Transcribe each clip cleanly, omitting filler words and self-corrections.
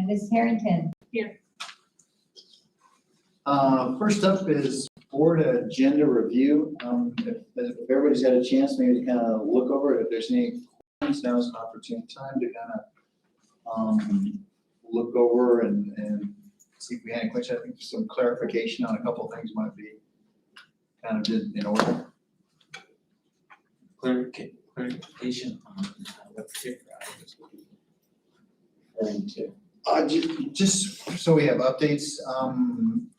And Ms. Harrington. Here. First up is board agenda review. If everybody's had a chance, maybe to kind of look over it. If there's any questions, now is an opportune time to kind of look over and see if we had any questions. I think some clarification on a couple of things might be kind of in order. Clarification on what particular items we're referring to. Just so we have updates,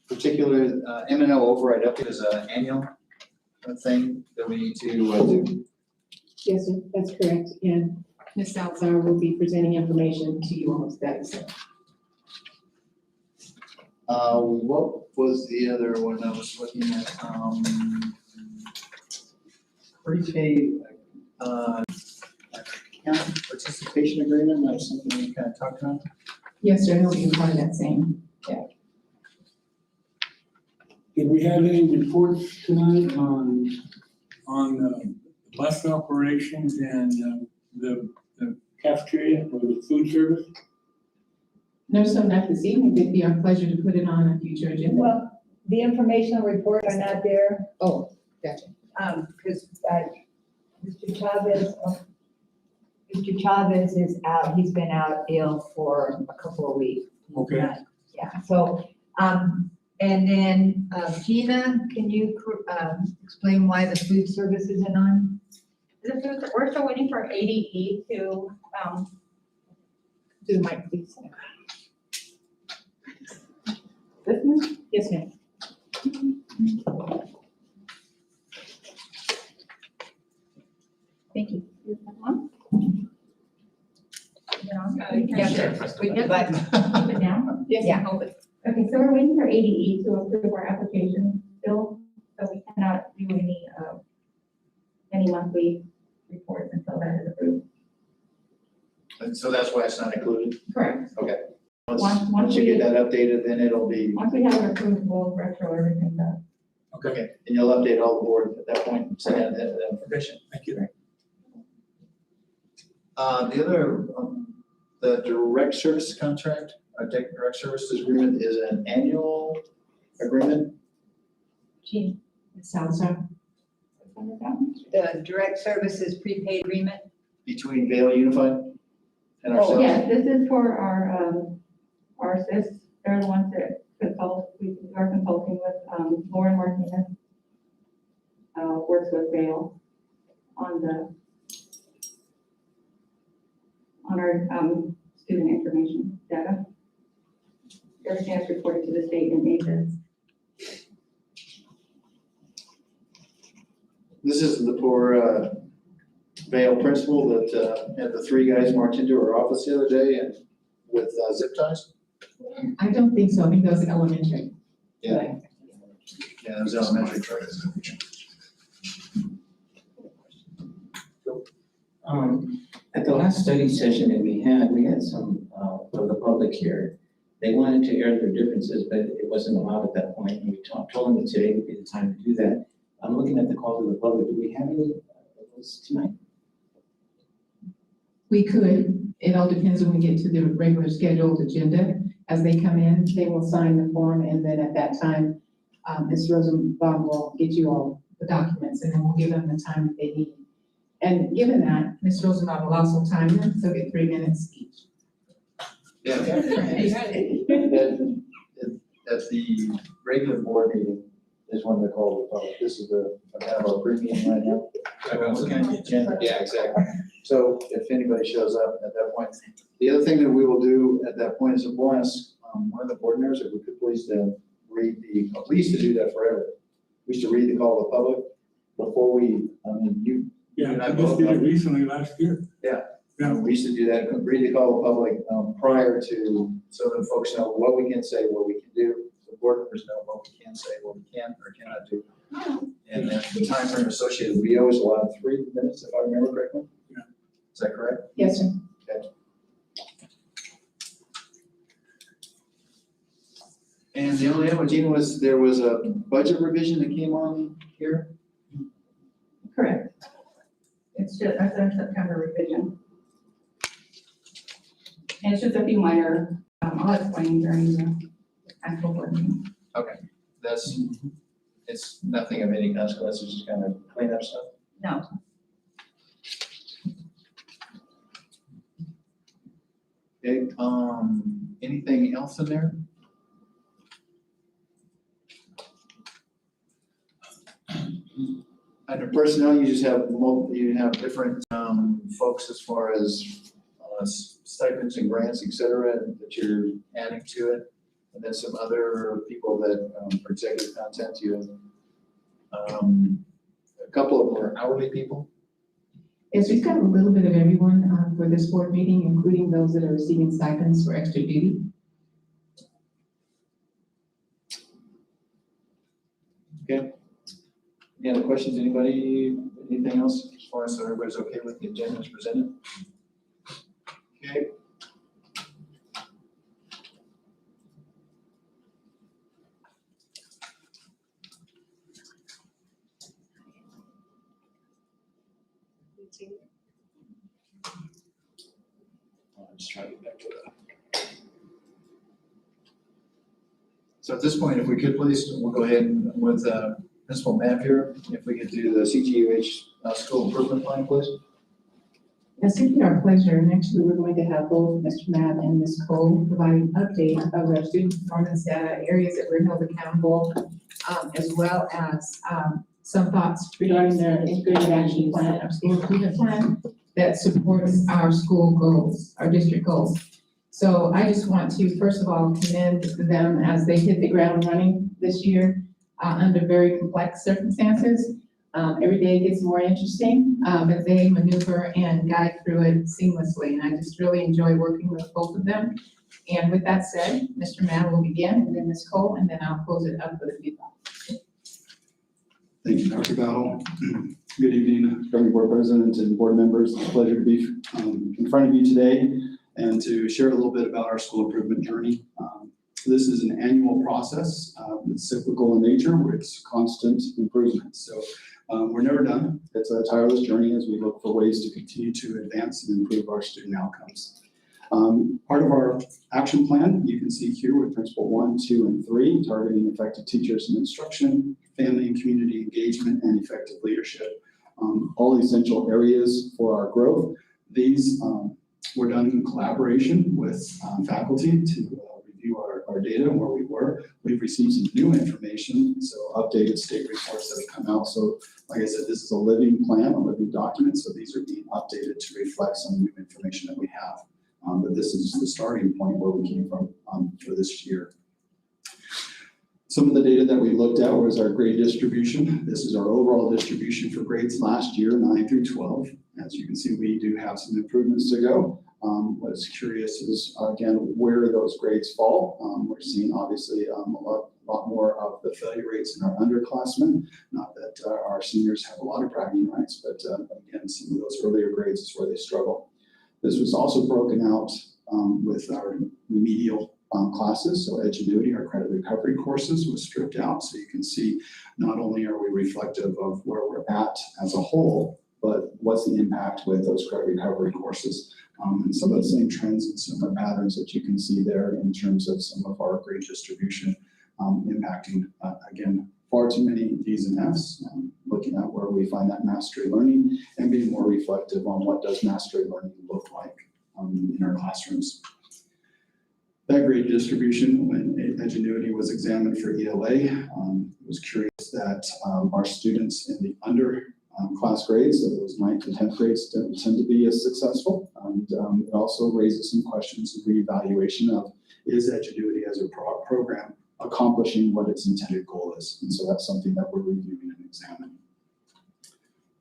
particular M&O override update is an annual thing that we need to do. Yes, sir, that's correct. And Ms. Salazar will be presenting information to you on that. What was the other one I was looking at? Prepaid account participation agreement, that was something we kind of talked about. Yes, sir, he'll be part of that same. Did we have any reports tonight on bus operations and the cafeteria or the food service? No, sir, not this evening. It'd be our pleasure to put it on a future agenda. Well, the informational reports are not there. Oh, gotcha. Because Mr. Chavez is out. He's been out ill for a couple of weeks. Okay. Yeah, so, and then, Gina, can you, explain why the food service isn't on? We're still waiting for ADE to, Do the mic, please. listen. Yes, ma'am. Thank you. Yeah, sure. We can But, keep it down. Yes, Yeah. Hold it. Okay, so we're waiting for ADE to approve our application still, so we cannot do any monthly reports until that is approved. And so that's why it's not included? Correct. Okay. Once Once you we- get that updated, then it'll be, Once we have it approved, we'll retro everything back. okay, and you'll update all the board at that point, send that information. Thank you. The other, the direct service contract, direct services agreement is an annual agreement. Gene, Ms. Salazar. under that one? the direct services prepaid agreement, Between Vail Unified and Oh, ourselves? yes, this is for our assist, they're the ones that consult, we are consulting with, Lauren Martinez. Works with Vail on our, student information data. Everything is reported to the state and APIS. This is the poor Vail principal that had the three guys march into her office the other day and with zip ties? I don't think so. I think that was elementary. Yeah, it was elementary. At the last study session that we had some, of the public here. They wanted to air their differences, but it wasn't allowed at that point. And we told them that today would be the time to do that. I'm looking at the call to the public. Do we have any of those tonight? We could. It all depends when we get to the regular scheduled agenda. As they come in, they will sign the form, and then at that time, Ms. Rosenbaum will get you all the documents, and then we'll give them the time that they need. And given that, Ms. Rosenbaum will also time them, so get 3 minutes each. Yeah. At the regular board meeting is when they call the public. This is kind of our premium right now. I'm looking at the agenda. Yeah, exactly. So if anybody shows up at that point, the other thing that we will do at that point is we'll ask one of the board members if we could please to read we used to do that forever. We used to read the call to the public before we, you. Yeah, and I just did it recently last year. Yeah. Yeah. We used to do that, read the call to the public prior to, so that folks know what we can say, what we can do. The board members know what we can say, what we can or cannot do. And then the time frame associated, we always allowed 3 minutes, if I remember correctly. Yeah. Is that correct? Yes, sir. Okay. And the only other, Gina, was there was a budget revision that came on here? Correct. It's just, that's our September revision. And it's just a few minor I'll explain during the actual board meeting. Okay, that's, it's nothing of any consequence, it's just kind of clean up stuff. No. Okay, anything else in there? Under personnel, you just have, you have different, folks as far as, stipends and grants, et cetera, that you're adding to it. And then some other people that, for executive content, you have, a couple of them are hourly people. Yes, we've got a little bit of everyone for this board meeting, including those that are receiving stipends for extra duty. Okay. Any other questions, anybody, anything else, as far as everybody's okay with the agenda as presented? Okay. I'll just try to get back to that. So at this point, if we could please, we'll go ahead and with Principal Mapp here, if we could do the CGUH school improvement plan, please. Yes, it'd be our pleasure, and actually, we're going to have both Mr. Matt and Ms. Cole provide an update of our student performance data, areas that we're held accountable, as well as some thoughts regarding their integrated action plan, our school improvement plan, that supports our school goals, our district goals. So I just want to, first of all, commend them as they hit the ground running this year under very complex circumstances. Every day gets more interesting, but they maneuver and guide through it seamlessly. And I just really enjoy working with both of them. And with that said, Mr. Matt will begin, and then Ms. Cole, and then I'll close it up with a few thoughts. Thank you, Dr. Battle. Good evening, Governing Board President and board members. It's a pleasure to be in front of you today and to share a little bit about our school improvement journey. This is an annual process. It's cyclical in nature, where it's constant improvement. So we're never done. It's a tireless journey as we look for ways to continue to advance and improve our student outcomes. Part of our action plan, you can see here with Principle 1, 2, and 3, targeting effective teachers and instruction, family and community engagement, and effective leadership. All essential areas for our growth. These were done in collaboration with faculty to review our data and where we were. We've received some new information, so updated state reports that have come out. So like I said, this is a living plan, a living document, so these are being updated to reflect some new information that we have. But this is the starting point where we came from for this year. Some of the data that we looked at was our grade distribution. This is our overall distribution for grades last year, 9 through 12. As you can see, we do have some improvements to go. What's curious is, again, where those grades fall. We're seeing obviously a lot more of the failure rates in our underclassmen. Not that our seniors have a lot of bragging rights, but again, some of those earlier grades is where they struggle. This was also broken out with our remedial classes. So Edgenuity, our credit recovery courses, was stripped out. So you can see not only are we reflective of where we're at as a whole, but what's the impact with those credit recovery courses. And some of the same trends and similar patterns that you can see there in terms of some of our grade distribution impacting, again, far too many D's and F's, looking at where we find that mastery learning and being more reflective on what does mastery learning look like in our classrooms. That grade distribution, when Edgenuity was examined for ELA, it was curious that our students in the under class grades, so those 9th and 10th grades, don't tend to be as successful. And it also raises some questions of reevaluation of, is Edgenuity as a program accomplishing what its intended goal is? And so that's something that we're reviewing and examining.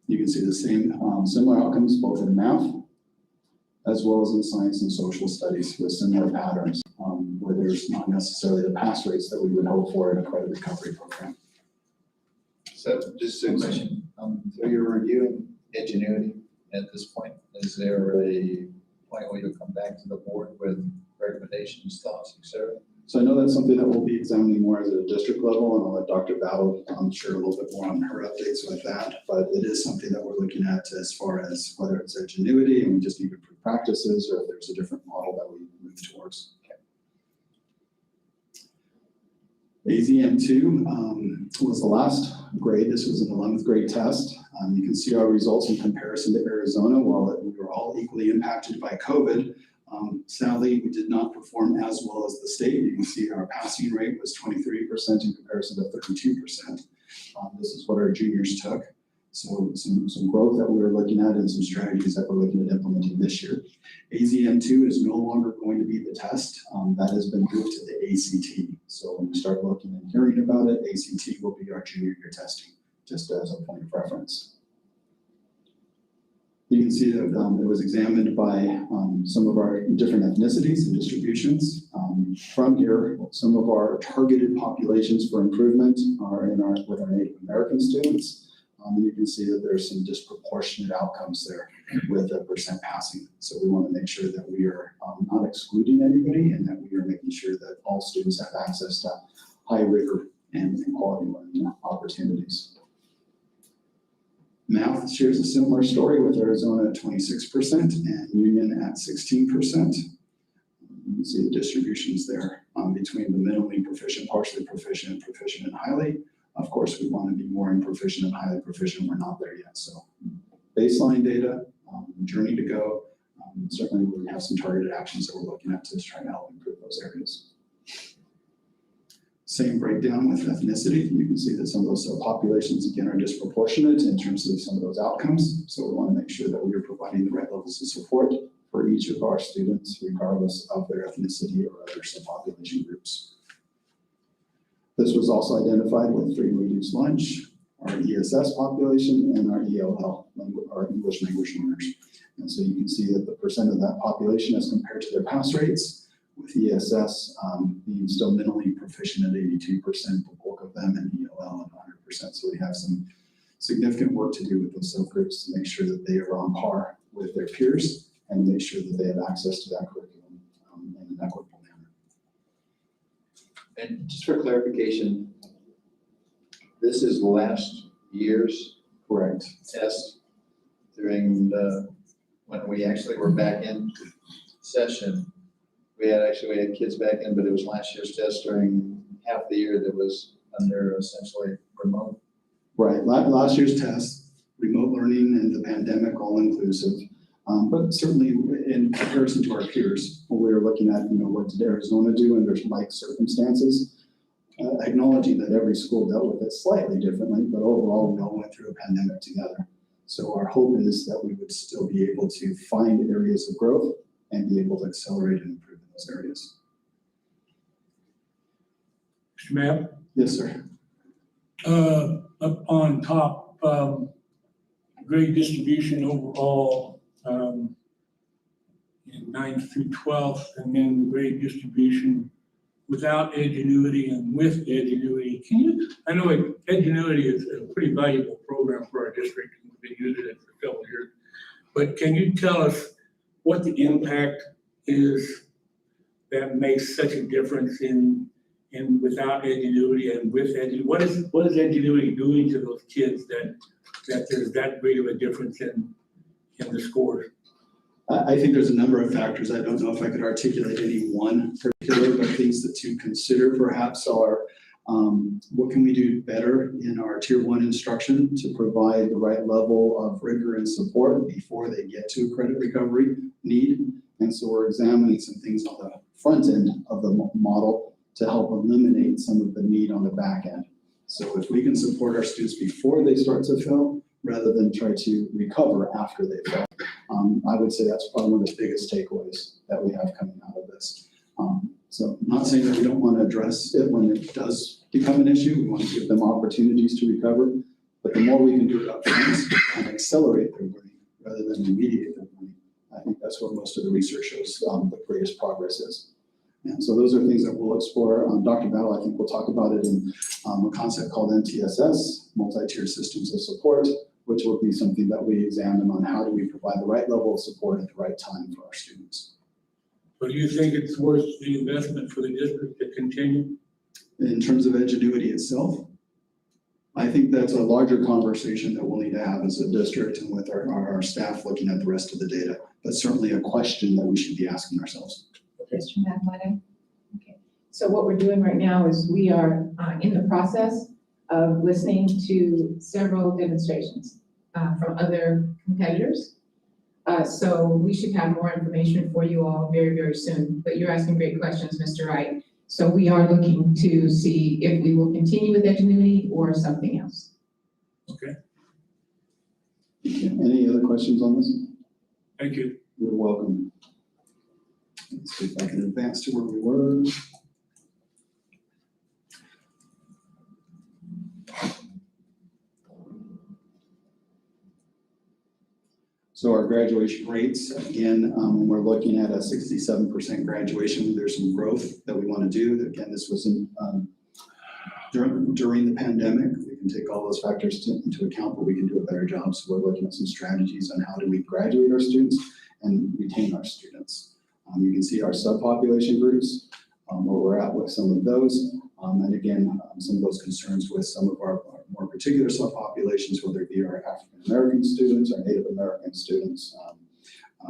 You can see the same similar outcomes both in math as well as in science and social studies with similar patterns where there's not necessarily the pass rates that we would hope for in a credit recovery program. So just a question, so you're reviewing Edgenuity at this point. Is there a point where you'll come back to the board with recommendations, thoughts, et cetera? So I know that's something that we'll be examining more at a district level, and I'll let Dr. Battle share a little bit more on her updates with that. But it is something that we're looking at as far as whether it's Edgenuity and we just need to improve practices, or if there's a different model that we move towards. Okay. AZM2 was the last grade. This was an 11th grade test. You can see our results in comparison to Arizona. While we were all equally impacted by COVID, sadly, we did not perform as well as the state. You can see our passing rate was 23% in comparison to 32%. This is what our juniors took. So some growth that we were looking at and some strategies that we're looking at implementing this year. AZM2 is no longer going to be the test. That has been moved to the ACT. So when we start looking and hearing about it, ACT will be our junior year testing, just as a point of reference. You can see that it was examined by some of our different ethnicities and distributions. From here, some of our targeted populations for improvement are with our Native American students. And you can see that there's some disproportionate outcomes there with a percent passing. So we want to make sure that we are not excluding anybody and that we are making sure that all students have access to high rigor and quality learning opportunities. Math shares a similar story with Arizona at 26% and Union at 16%. You can see the distributions there between the minimally proficient, partially proficient, proficient, and highly. Of course, we want to be more in proficient and highly proficient. We're not there yet. So baseline data, journey to go. Certainly we have some targeted actions that we're looking at to try to help improve those areas. Same breakdown with ethnicity. You can see that some of those populations, again, are disproportionate in terms of some of those outcomes. So we want to make sure that we are providing the right levels of support for each of our students, regardless of their ethnicity or other subpopulation groups. This was also identified with free reduced lunch, our ESS population, and our ELL, our English language learners. And so you can see that the percent of that population as compared to their pass rates, with ESS being still minimally proficient at 82%, the bulk of them, and ELL at 100%. So we have some significant work to do with those subgroups to make sure that they are on par with their peers and make sure that they have access to that curriculum in an equitable manner. And just for clarification, this is last year's Correct. test during when we actually were back in session. We had kids back in, but it was last year's test during half the year that was under essentially remote. Right, last year's test, remote learning and the pandemic all inclusive. But certainly in comparison to our peers, when we were looking at, what did Arizona do under like circumstances, acknowledging that every school dealt with it slightly differently, but overall we all went through a pandemic together. So our hope is that we would still be able to find areas of growth and be able to accelerate and improve in those areas. Mr. Mayor? Yes, sir. Up on top, grade distribution overall, in 9th through 12th, and then the grade distribution without Edgenuity and with Edgenuity. I know Edgenuity is a pretty valuable program for our district, and we've been using it for several years, but can you tell us what the impact is that makes such a difference in without Edgenuity and with Edgenuity? What is Edgenuity doing to those kids that there's that great of a difference in the scores? I think there's a number of factors. I don't know if I could articulate any one particular, but things that to consider perhaps are what can we do better in our tier 1 instruction to provide the right level of rigor and support before they get to a credit recovery need. And so we're examining some things on the front end of the model to help eliminate some of the need on the back end. So if we can support our students before they start to fail, rather than try to recover after they fail, I would say that's probably one of the biggest takeaways that we have coming out of this. So I'm not saying that we don't want to address it when it does become an issue. We want to give them opportunities to recover, but the more we can do it up front and accelerate their learning rather than remediate their learning, I think that's where most of the research shows the greatest progress is. And so those are things that we'll explore. Dr. Battle, I think we'll talk about it in a concept called MTSS, multi-tier systems of support, which will be something that we examine on how do we provide the right level of support at the right time for our students. But do you think it's worth the investment for the district to continue? In terms of Edgenuity itself, I think that's a larger conversation that we'll need to have as a district and with our staff looking at the rest of the data, but certainly a question that we should be asking ourselves. Mr. Mathemata? Okay. So what we're doing right now is we are in the process of listening to several demonstrations from other competitors. So we should have more information for you all very, very soon. But you're asking great questions, Mr. Wright. So we are looking to see if we will continue with Edgenuity or something else. Okay, Any other questions on this? thank you. You're welcome. Let's see if I can advance to where we were. So our graduation rates, again, when we're looking at a 67% graduation, there's some growth that we want to do. Again, this was during the pandemic. We can take all those factors into account, but we can do a better job. So we're looking at some strategies on how do we graduate our students and retain our students. You can see our subpopulation groups, where we're at with some of those. And again, some of those concerns with some of our more particular subpopulations, whether it be our African-American students, our Native American students,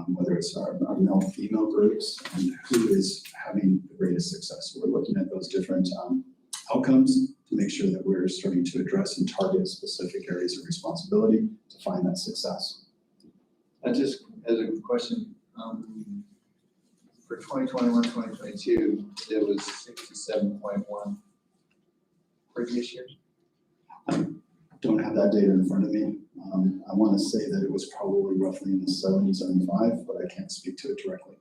whether it's our male-female groups, and who is having the greatest success. So we're looking at those different outcomes to make sure that we're starting to address and target specific areas of responsibility to find that success. Just as a question, for 2021, 2022, it was 67.1 previous year. I don't have that data in front of me. I want to say that it was probably roughly in the 70, 75, but I can't speak to it directly.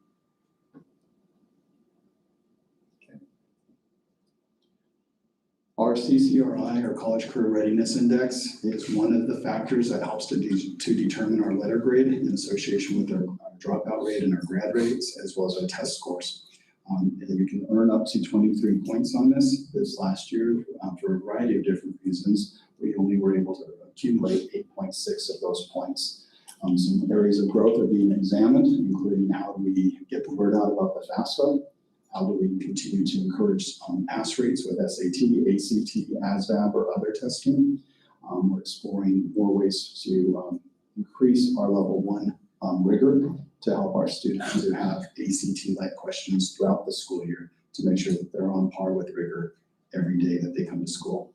Okay. Our CCRI, our College Career Readiness Index, is one of the factors that helps to determine our letter grade in association with our dropout rate and our grad rates, as well as our test scores. And you can earn up to 23 points on this. This last year, for a variety of different reasons, we only were able to accumulate 8.6 of those points. Some areas of growth are being examined, including how do we get the word out about the FAFSA, how do we continue to encourage pass rates with SAT, ACT, ASVAB, or other testing. We're exploring more ways to increase our level 1 rigor to help our students to have ACT-like questions throughout the school year to make sure that they're on par with rigor every day that they come to school.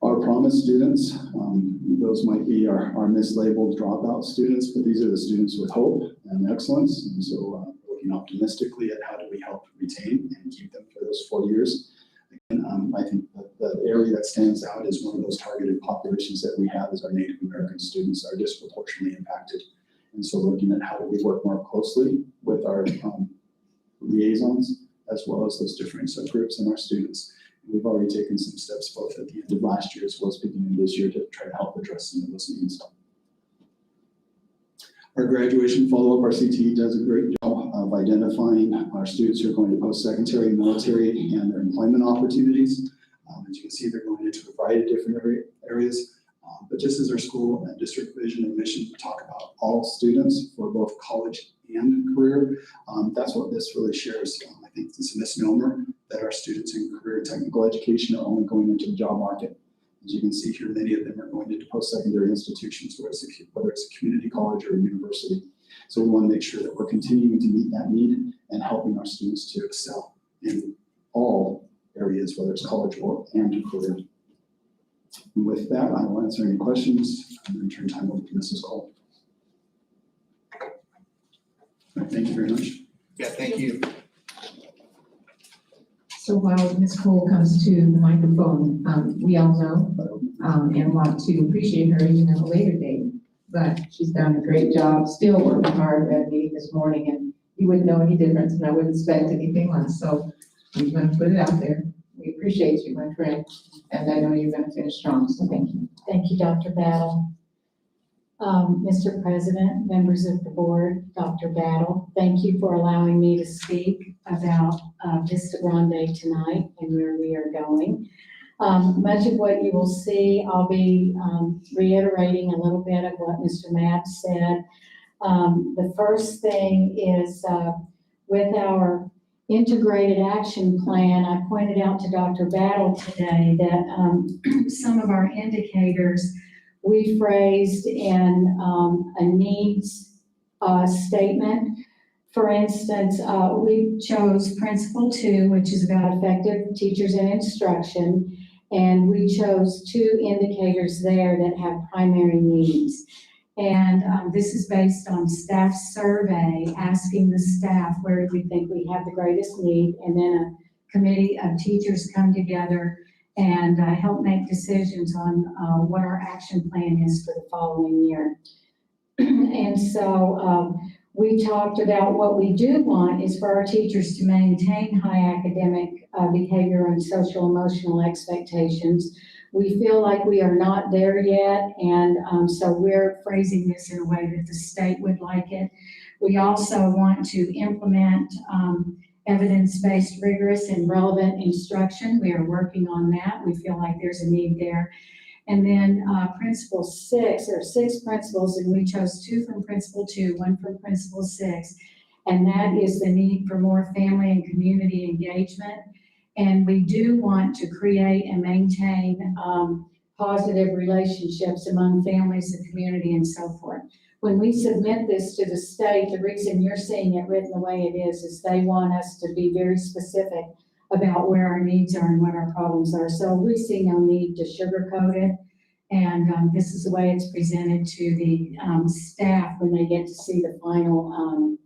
Our promise students, those might be our mislabeled dropout students, but these are the students with hope and excellence. And so looking optimistically at how do we help retain and keep them for those 4 years. And I think that the area that stands out is one of those targeted populations that we have is our Native American students are disproportionately impacted. And so looking at how do we work more closely with our liaisons, as well as those different subgroups and our students. And we've already taken some steps both at the end of last year as well as beginning of this year to try to help address some of those needs. Our graduation follow-up, our CTE does a great job of identifying our students who are going to post-secondary, military, and their employment opportunities. As you can see, they're going into a variety of different areas. But just as our school and district vision and mission talk about all students for both college and career, that's what this really shares. I think it's a misnomer that our students in career and technical education are only going into the job market. As you can see here, many of them are going into post-secondary institutions, whether it's a community college or a university. So we want to make sure that we're continuing to meet that need and helping our students to excel in all areas, whether it's college or and career. And with that, I will answer any questions and then turn time over to Mrs. Cole. All right, thank you very much. Yeah, thank you. So while Ms. Cole comes to the microphone, we all know and want to appreciate her even at a later date. But she's done a great job, still working hard at me this morning, and you wouldn't know any difference, and I wouldn't expect anything less. So I'm going to put it out there. We appreciate you, my friend, and I know you're going to finish strong. So thank you. Thank you, Dr. Battle. Mr. President, members of the board, Dr. Battle, thank you for allowing me to speak about Vista Grande tonight and where we are going. Much of what you will see, I'll be reiterating a little bit of what Mr. Mapp said. The first thing is with our integrated action plan, I pointed out to Dr. Battle today that some of our indicators we phrased in a needs statement For instance, we chose Principal 2, which is about effective teachers and instruction, and we chose 2 indicators there that have primary needs. And this is based on staff survey, asking the staff where do we think we have the greatest need, and then a committee of teachers come together and help make decisions on what our action plan is for the following year. And so we talked about what we do want is for our teachers to maintain high academic behavior and social emotional expectations. We feel like we are not there yet, and so we're phrasing this in a way that the state would like it. We also want to implement evidence-based, rigorous, and relevant instruction. We are working on that. We feel like there's a need there. And then Principal 6, there are 6 principals, and we chose 2 from Principal 2, 1 from Principal 6. And that is the need for more family and community engagement. And we do want to create and maintain positive relationships among families and community and so forth. When we submit this to the state, the reason you're seeing it written the way it is they want us to be very specific about where our needs are and what our problems are. So we see no need to sugarcoat it. And this is the way it's presented to the staff when they get to see the final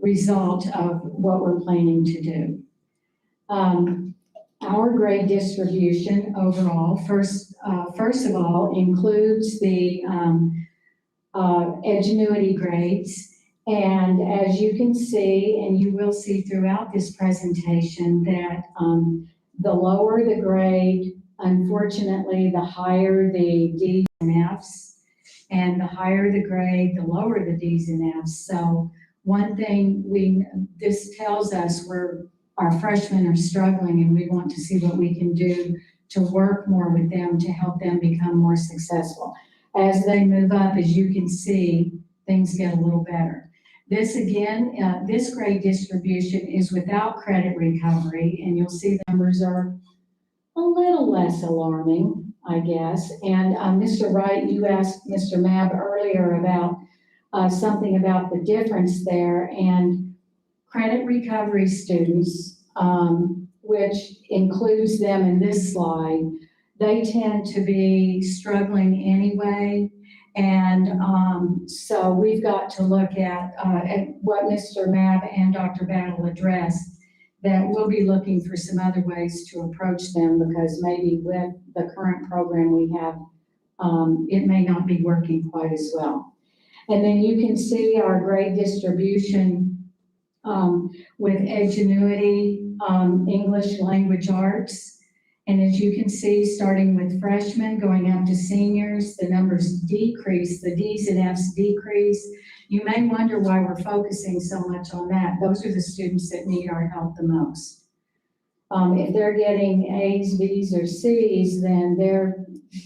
result of what we're planning to do. Our grade distribution overall, first of all, includes the Edgenuity grades. And as you can see, and you will see throughout this presentation, that the lower the grade, unfortunately, the higher the D's and F's, and the higher the grade, the lower the D's and F's. So one thing this tells us our freshmen are struggling, and we want to see what we can do to work more with them to help them become more successful. As they move up, as you can see, things get a little better. This again, this grade distribution is without credit recovery, and you'll see the numbers are a little less alarming, I guess. And Mr. Wright, you asked Mr. Mab earlier about something about the difference there, and credit recovery students, which includes them in this slide, they tend to be struggling anyway. And so we've got to look at what Mr. Mab and Dr. Battle addressed, that we'll be looking for some other ways to approach them, because maybe with the current program we have, it may not be working quite as well. And then you can see our grade distribution with Edgenuity, English Language Arts. And as you can see, starting with freshmen going up to seniors, the numbers decrease, the D's and F's decrease. You may wonder why we're focusing so much on that. Those are the students that need our help the most. If they're getting A's, B's, or C's, then they're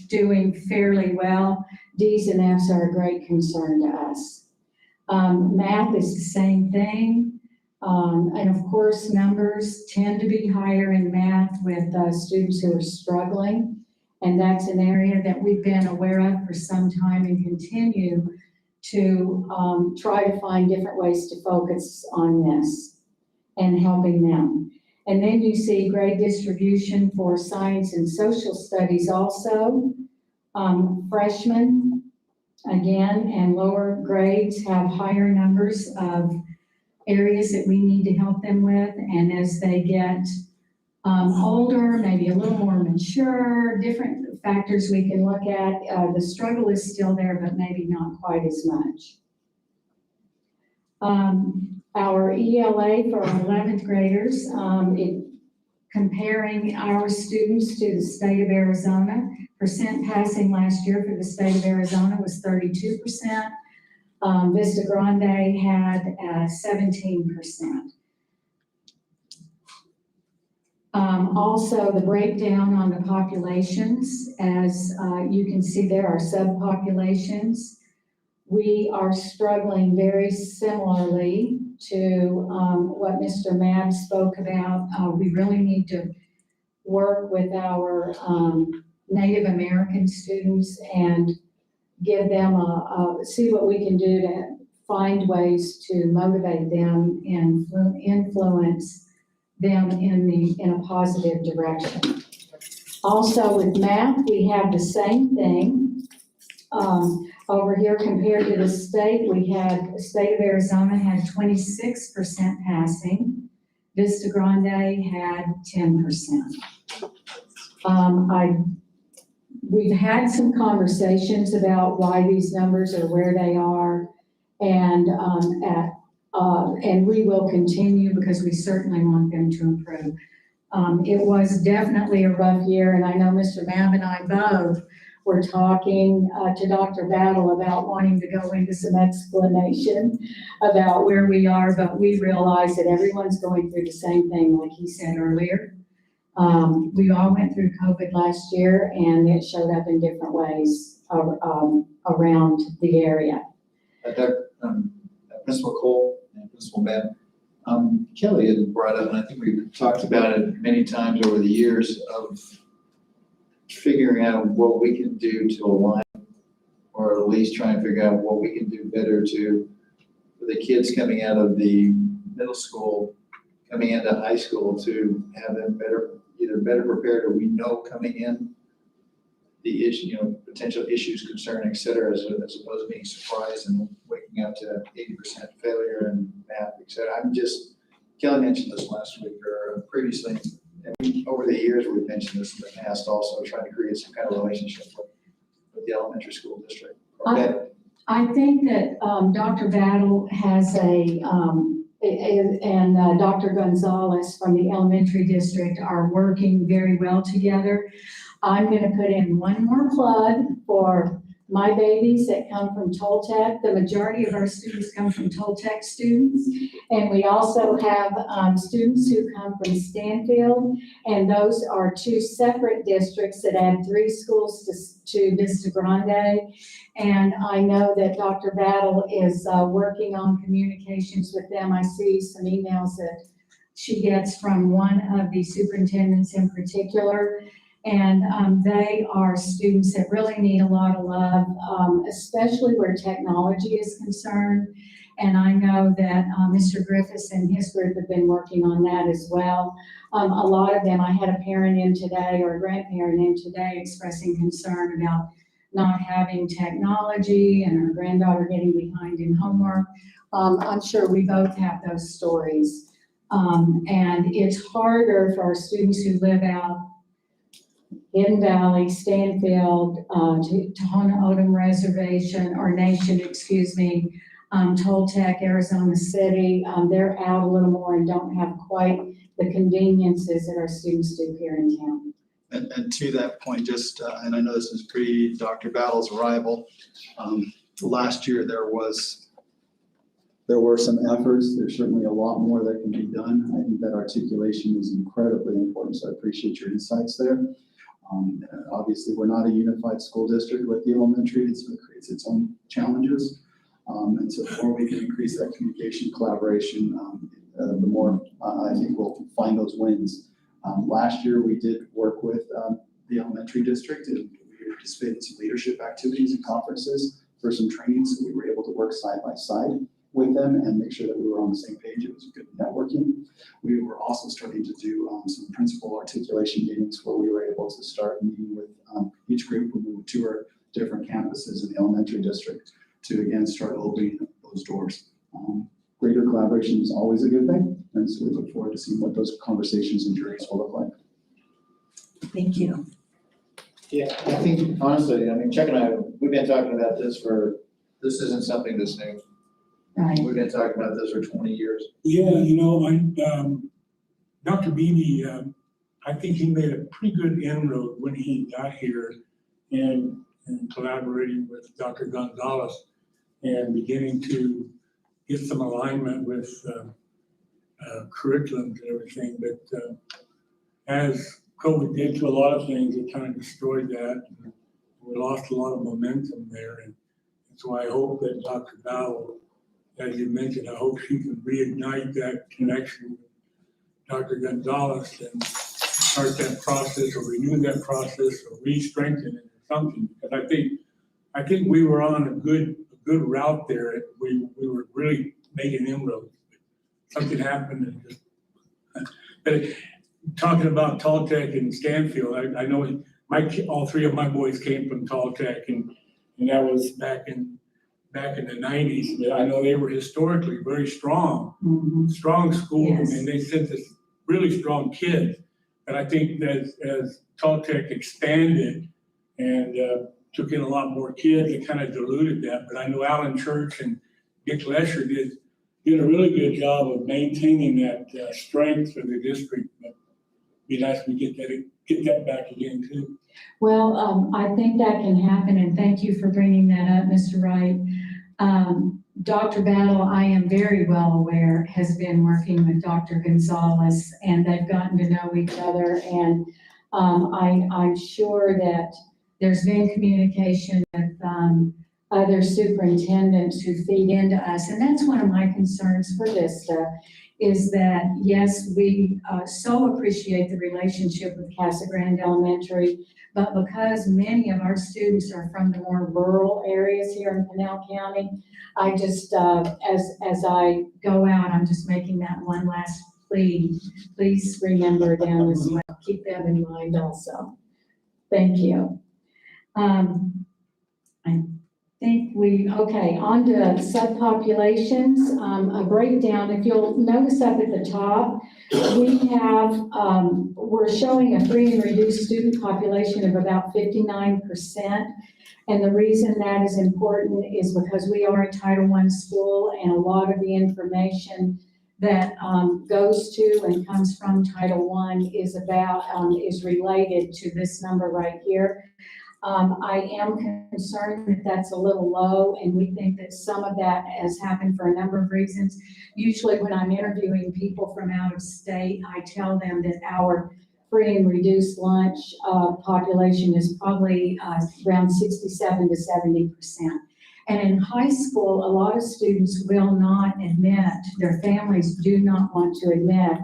doing fairly well. D's and F's are a great concern to us. Math is the same thing. And of course, numbers tend to be higher in math with students who are struggling. And that's an area that we've been aware of for some time and continue to try to find different ways to focus on this and helping them. And then you see grade distribution for science and social studies also. Freshmen, again, and lower grades have higher numbers of areas that we need to help them with. And as they get older, maybe a little more mature, different factors we can look at, the struggle is still there, but maybe not quite as much. Our ELA for our 11th graders, comparing our students to the state of Arizona, percent passing last year for the state of Arizona was 32%. Vista Grande had 17%. Also, the breakdown on the populations, as you can see there are subpopulations. We are struggling very similarly to what Mr. Mab spoke about. We really need to work with our Native American students and give them see what we can do to find ways to motivate them and influence them in a positive direction. Also with math, we have the same thing. Over here compared to the state, the state of Arizona had 26% passing. Vista Grande had 10%. We've had some conversations about why these numbers are where they are, and we will continue because we certainly want them to improve. It was definitely a rough year, and I know Mr. Mabb and I both were talking to Dr. Battle about wanting to go into some explanation about where we are, but we realize that everyone's going through the same thing, like he said earlier. We all went through COVID last year, and it showed up in different ways around the area. Principal Cole and Principal Matt, Kelly had brought up, and I think we've talked about it many times over the years, of figuring out what we can do to align, or at least try and figure out what we can do better for the kids coming out of the middle school, coming into high school, to have them either better prepared, or we know coming in the issue, potential issues, concern, et cetera, as opposed to being surprised and waking up to 80% failure in math, et cetera. Kelly mentioned this last week or previously, and over the years, we've mentioned this in the past also, trying to create some kind of relationship with the elementary school district. I think that Dr. Battle has and Dr. Gonzalez from the elementary district are working very well together. I'm going to put in one more plug for my babies that come from Toltec. The majority of our students come from Toltec students. And we also have students who come from Stanfield. And those are two separate districts that add 3 schools to Vista Grande. And I know that Dr. Battle is working on communications with them. I see some emails that she gets from one of the superintendents in particular. And they are students that really need a lot of love, especially where technology is concerned. And I know that Mr. Griffiths and his group have been working on that as well. A lot of them, I had a parent in today, or a grandparent in today, expressing concern about not having technology and our granddaughter getting behind in homework. I'm sure we both have those stories. And it's harder for our students who live out Hidden Valley, Stanfield, Tohono O'odham Reservation, or Nation, Toltec, Arizona City. They're out a little more and don't have quite the conveniences that our students do here in town. And to that point, and I know this is pre-Dr. Battle's arrival, last year there were some efforts. There's certainly a lot more that can be done. I think that articulation is incredibly important, so I appreciate your insights there. Obviously, we're not a unified school district with the elementary, so it creates its own challenges. And so the more we can increase that communication, collaboration, the more I think we'll find those wins. Last year, we did work with the elementary district, and we participated in some leadership activities and conferences for some training, so we were able to work side by side with them and make sure that we were on the same page. It was good networking. We were also starting to do some principal articulation meetings where we were able to start meeting with each group when we would tour different campuses in the elementary district to, again, start opening those doors. Greater collaboration is always a good thing, and so we look forward to seeing what those conversations and journeys will look like. Thank you. Yeah, I think honestly, Chuck and I, we've been talking about this this isn't something that's new. Right. We've been talking about this for 20 years. Yeah, Dr. Beebe, I think he made a pretty good inroad when he got here and collaborating with Dr. Gonzalez and beginning to get some alignment with curriculums and everything. But as COVID did to a lot of things, it kind of destroyed that. And we lost a lot of momentum there. And so I hope that Dr. Battle, as you mentioned, I hope she can reignite that connection with Dr. Gonzalez and start that process, or renew that process, or re-strengthen it or something. Because I think we were on a good good route there. We were really making inroads. Something happened and just, but talking about Tall Tech and Stanfield, I know all three of my boys came from Tall Tech, and that was back in the 90s. But I know they were historically very strong, strong school, Yes. and they sent us really strong kids. And I think that as Tall Tech expanded and took in a lot more kids, it kind of diluted that. But I know Alan Church and Dick Lesher did a really good job of maintaining that strength for the district. But it'd be nice if we get that back again too. Well, I think that can happen, and thank you for bringing that up, Mr. Wright. Dr. Battle, I am very well aware, has been working with Dr. Gonzalez, and they've gotten to know each other, and I'm sure that there's been communication with other superintendents who feed into us, and that's one of my concerns for Vista, is that, yes, we so appreciate the relationship with Casa Grande Elementary, but because many of our students are from the more rural areas here in Pinal County, I just, as I go out, I'm just making that one last plea. Please remember them as well. Keep them in mind also. Thank you. I think okay, on to subpopulations, a breakdown. If you'll notice up at the top, we have, we're showing a free and reduced student population of about 59%. And the reason that is important is because we are a Title I school, and a lot of the information that goes to and comes from Title I is related to this number right here. I am concerned that that's a little low, and we think that some of that has happened for a number of reasons. Usually when I'm interviewing people from out of state, I tell them that our free and reduced lunch population is probably around 67 to 70%. And in high school, a lot of students will not admit, their families do not want to admit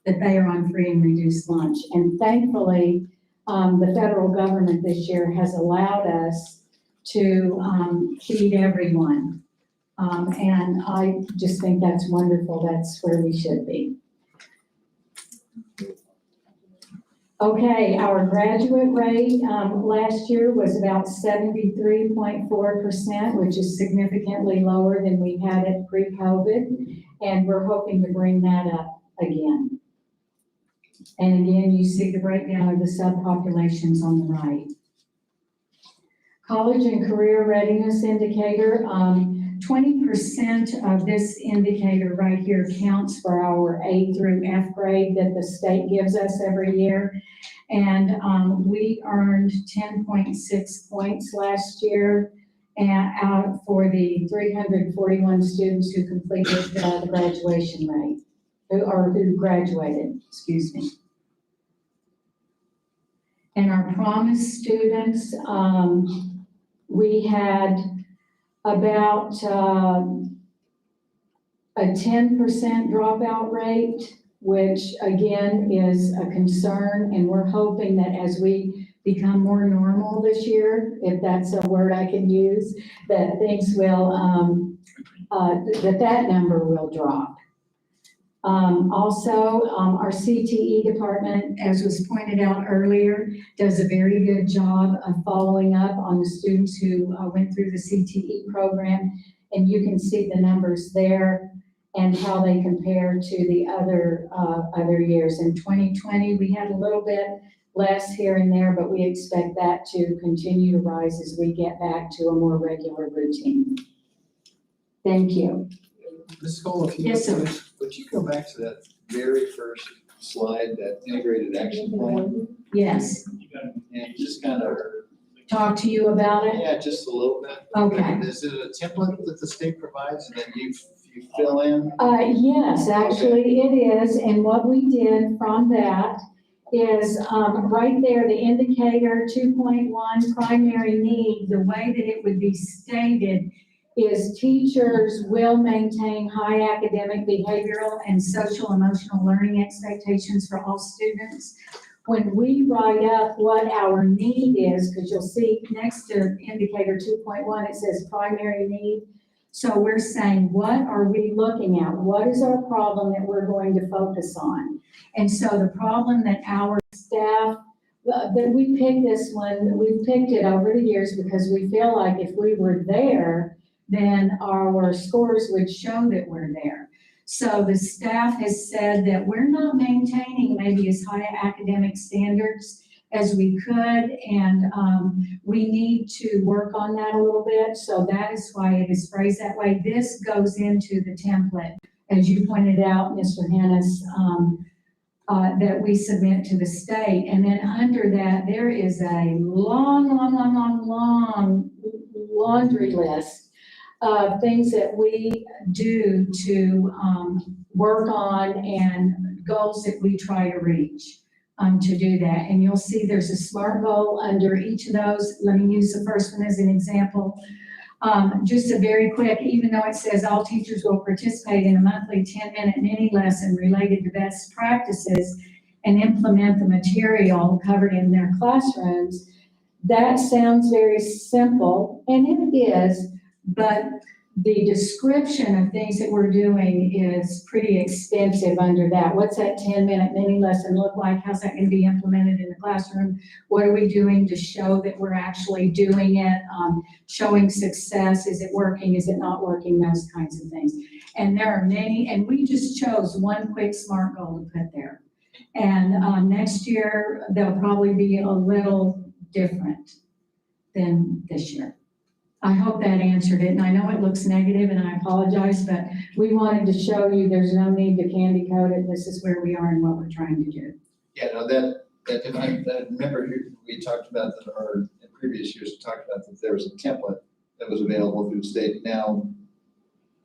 that they are on free and reduced lunch. And thankfully, the federal government this year has allowed us to feed everyone. And I just think that's wonderful. That's where we should be. Okay, our graduate rate last year was about 73.4%, which is significantly lower than we had it pre-COVID. And we're hoping to bring that up again. And again, you see the breakdown of the subpopulations on the right. College and career readiness indicator, 20% of this indicator right here counts for our A through F grade that the state gives us every year. And we earned 10.6 points last year out for the 341 students who completed the graduation rate, who graduated, excuse me. And our promise students, we had about a 10% dropout rate, which again is a concern, and we're hoping that as we become more normal this year, if that's a word I can use, that things will, that number will drop. Also, our CTE department, as was pointed out earlier, does a very good job of following up on the students who went through the CTE program. And you can see the numbers there and how they compare to the other years. In 2020, we had a little bit less here and there, but we expect that to continue to rise as we get back to a more regular routine. Thank you. Ms. Cole, if you Yes, sir. would you go back to that very first slide, that integrated action plan? Yes, And just kind of, talk to you about it. yeah, just a little bit. Okay. Is it a template that the state provides and then you fill in? Yes, actually it is, and what we did from that is right there, the indicator 2.1 primary need, the way that it would be stated is teachers will maintain high academic, behavioral, and social emotional learning expectations for all students. when we write up what our need is, because you'll see next to indicator 2.1, it says primary need. So we're saying, what are we looking at? What is our problem that we're going to focus on? And so the problem that our staff, that we picked this one, we've picked it over the years because we feel like if we were there, then our scores would show that we're there. So the staff has said that we're not maintaining maybe as high academic standards as we could, and we need to work on that a little bit. So that is why it is phrased that way. This goes into the template, as you pointed out, Mr. Hennis, that we submit to the state. And then under that, there is a long laundry list of things that we do to work on and goals that we try to reach to do that. And you'll see there's a SMART goal under each of those. Let me use the first one as an example. Just a very quick, even though it says all teachers will participate in a monthly 10-minute mini lesson related to best practices and implement the material covered in their classrooms, that sounds very simple, and it is, but the description of things that we're doing is pretty extensive under that. What's that 10-minute mini lesson look like? How's that going to be implemented in the classroom? What are we doing to show that we're actually doing it? Showing success. Is it working? Is it not working? Those kinds of things. And there are many, and we just chose one quick SMART goal to put there. And next year, they'll probably be a little different than this year. I hope that answered it, and I know it looks negative, and I apologize, but we wanted to show you there's no need to candy coat it. This is where we are and what we're trying to do. Yeah, no, that, I remember we talked about that, or in previous years, we talked about that there was a template that was available through the state. Now,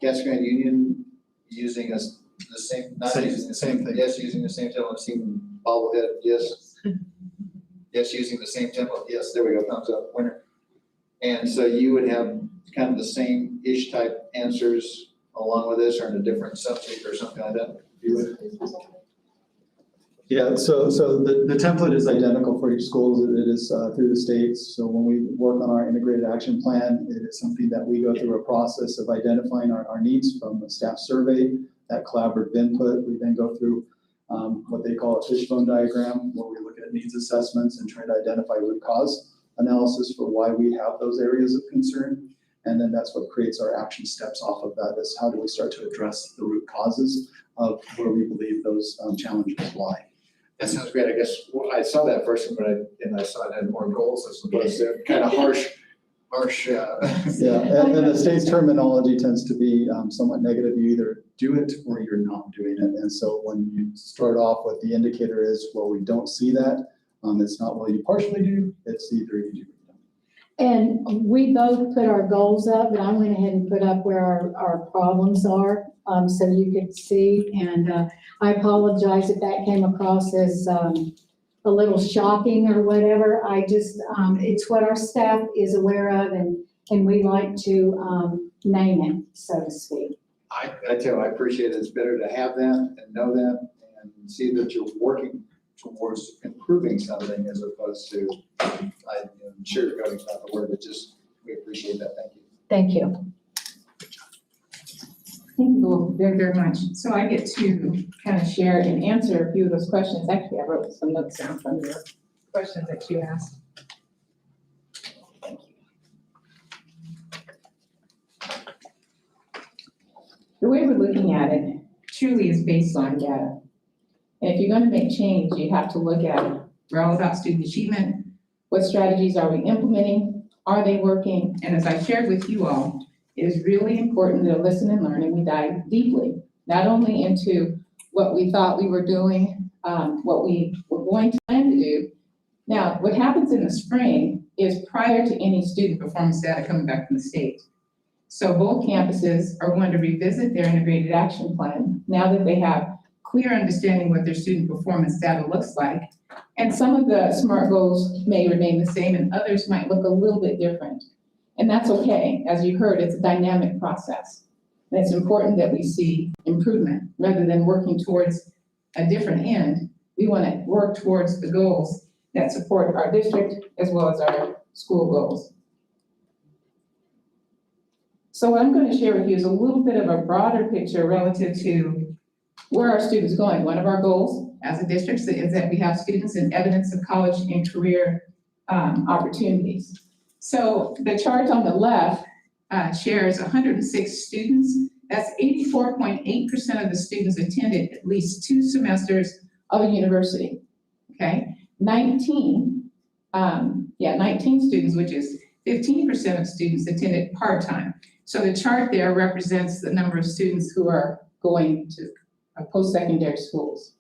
Cass Grant Union using us the same, not using the same thing. Yes, using the same template. I've seen bobblehead, yes. Yes, using the same template. Yes, there we go, thumbs up, winner. And so you would have kind of the same-ish type answers along with this, or in a different subject or something like that? You would? Yeah, so the template is identical for each school. It is through the states. So when we work on our integrated action plan, it is something that we go through a process of identifying our needs from a staff survey, that collaborative input. We then go through what they call a fishbone diagram, where we look at needs assessments and try to identify root cause analysis for why we have those areas of concern. And then that's what creates our action steps off of that, is how do we start to address the root causes of where we believe those challenges lie. That sounds great. I guess I saw that first one, but I saw it had more goals as opposed to kind of harsh. Yeah, and the state's terminology tends to be somewhat negative. You either do it or you're not doing it. And so when you start off with the indicator is, well, we don't see that. It's not, well, you partially do. It's either you do or you don't. And we both put our goals up, but I went ahead and put up where our problems are, so you could see. And I apologize if that came across as a little shocking or whatever. I just, it's what our staff is aware of, and we like to name it, so to speak. I tell you, I appreciate it. It's better to have that and know that and see that you're working towards improving something as opposed to, sugarcoating not the word, but just, we appreciate that. Thank you. Thank you. Thank you both very, very much. So I get to kind of share and answer a few of those questions. Actually, I wrote some notes down from your questions that you asked. The way we're looking at it truly is baseline data. And if you're going to make change, you have to look at it. We're all about student achievement. What strategies are we implementing? Are they working? And as I shared with you all, it is really important to listen and learn, and we dive deeply, not only into what we thought we were doing, what we were going to plan to do. Now, what happens in the spring is prior to any student performance data coming back from the state. So both campuses are going to revisit their integrated action plan now that they have clear understanding what their student performance data looks like. And some of the SMART goals may remain the same and others might look a little bit different. And that's okay. As you heard, it's a dynamic process. And it's important that we see improvement rather than working towards a different end We want to work towards the goals that support our district as well as our school goals. So what I'm going to share with you is a little bit of a broader picture relative to where our students are going. One of our goals as a district is that we have students in evidence of college and career opportunities. So the chart on the left shares 106 students. That's 84.8% of the students attended at least 2 semesters of a university, okay? 19 students, which is 15% of students attended part-time. So the chart there represents the number of students who are going to post-secondary schools.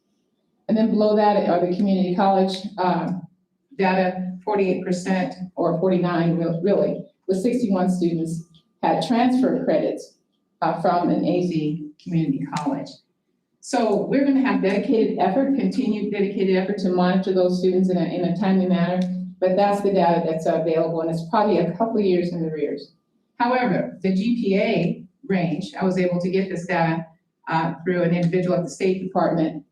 And then below that are the community college data, 48% or 49 really, with 61 students had transfer credits from an AZ community college. So we're going to have continued dedicated effort to monitor those students in a timely manner, but that's the data that's available, and it's probably a couple of years in the rears. However, the GPA range, I was able to get this data through an individual at the State Department,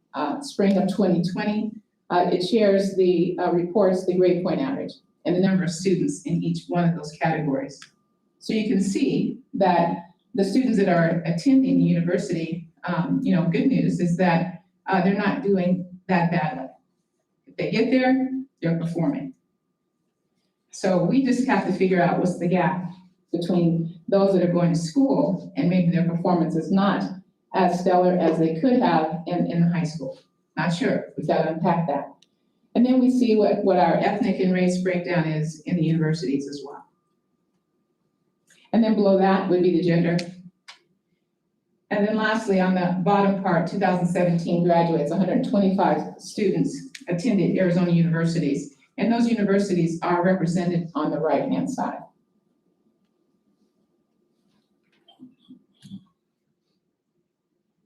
spring of 2020. It shares the reports, the grade point average, and the number of students in each one of those categories. So you can see that the students that are attending the university, good news is that they're not doing that badly. If they get there, they're performing. So we just have to figure out what's the gap between those that are going to school and maybe their performance is not as stellar as they could have in the high school. Not sure, we've got to unpack that. And then we see what our ethnic and race breakdown is in the universities as well. And then below that would be the gender. And then lastly, on the bottom part, 2017 graduates, 125 students attended Arizona universities. And those universities are represented on the right-hand side.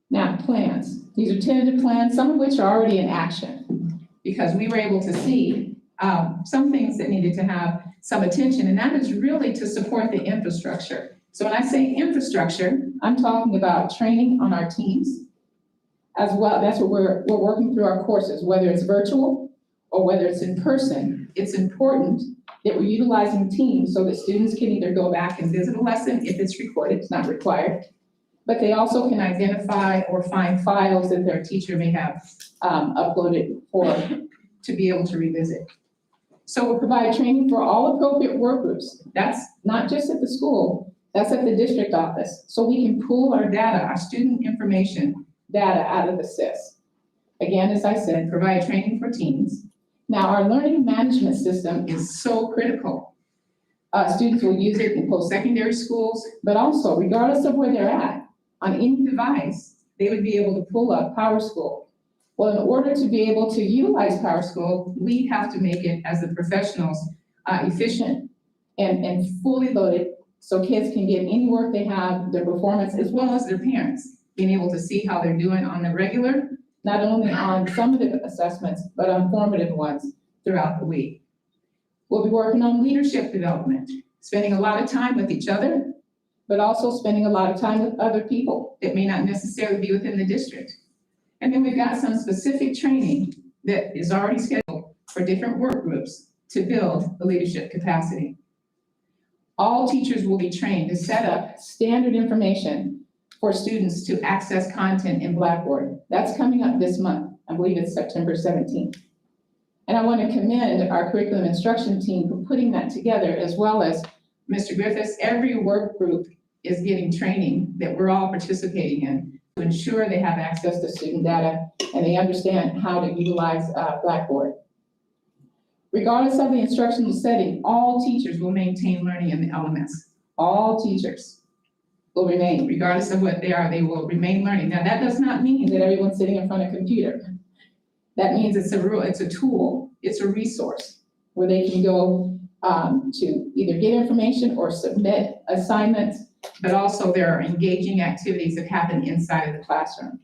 Now, plans. These are tentative plans, some of which are already in action, because we were able to see some things that needed to have some attention, and that is really to support the infrastructure. So when I say infrastructure, I'm talking about training on our teams as well. That's what we're working through our courses, whether it's virtual or whether it's in person. It's important that we're utilizing teams so that students can either go back and visit a lesson if it's recorded, it's not required, but they also can identify or find files that their teacher may have uploaded to be able to revisit. So we'll provide training for all appropriate work groups. That's not just at the school, that's at the district office. So we can pull our data, our student information data out of the SIS. Again, as I said, provide training for teams. Now, our learning management system is so critical. Students will use it in post-secondary schools, but also regardless of where they're at, on any device, they would be able to pull up PowerSchool. Well, in order to be able to utilize PowerSchool, we have to make it, as the professionals, efficient and fully loaded so kids can get any work they have, their performance, as well as their parents, being able to see how they're doing on the regular, not only on summative assessments, but on formative ones throughout the week. We'll be working on leadership development, spending a lot of time with each other, but also spending a lot of time with other people that may not necessarily be within the district. And then we've got some specific training that is already scheduled for different work groups to build the leadership capacity. All teachers will be trained to set up standard information for students to access content in Blackboard. That's coming up this month. I believe it's September 17th. And I want to commend our curriculum instruction team for putting that together, as well as Mr. Griffiths. Every work group is getting training that we're all participating in to ensure they have access to student data and they understand how to utilize Blackboard. Regardless of the instructional setting, all teachers will maintain learning in the LMS. All teachers will remain, regardless of what they are, they will remain learning. Now, that does not mean that everyone's sitting in front of a computer. That means it's a tool, it's a resource where they can go to either get information or submit assignments, but also there are engaging activities that happen inside of the classroom.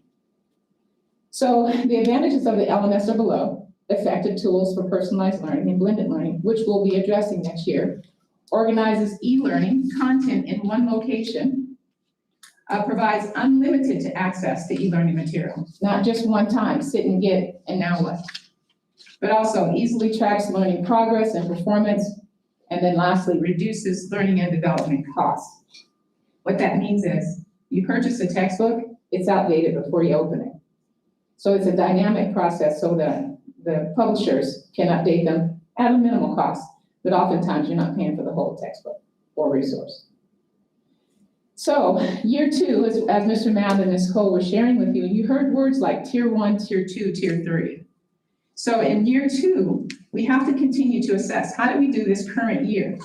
So the advantages of the LMS are below. Effective tools for personalized learning and blended learning, which we'll be addressing next year. Organizes e-learning content in one location. provides unlimited access to e-learning material, not just one time, sit and get, and now what? But also easily tracks learning progress and performance, and then lastly, reduces learning and development costs. What that means is, you purchase a textbook, it's outdated before you open it. So it's a dynamic process so that the publishers can update them at a minimal cost, but oftentimes you're not paying for the whole textbook or resource. So year two, as Mr. Math and Ms. Cole were sharing with you, you heard words like tier 1, tier 2, tier 3. So in year two, we have to continue to assess, how do we do this current year?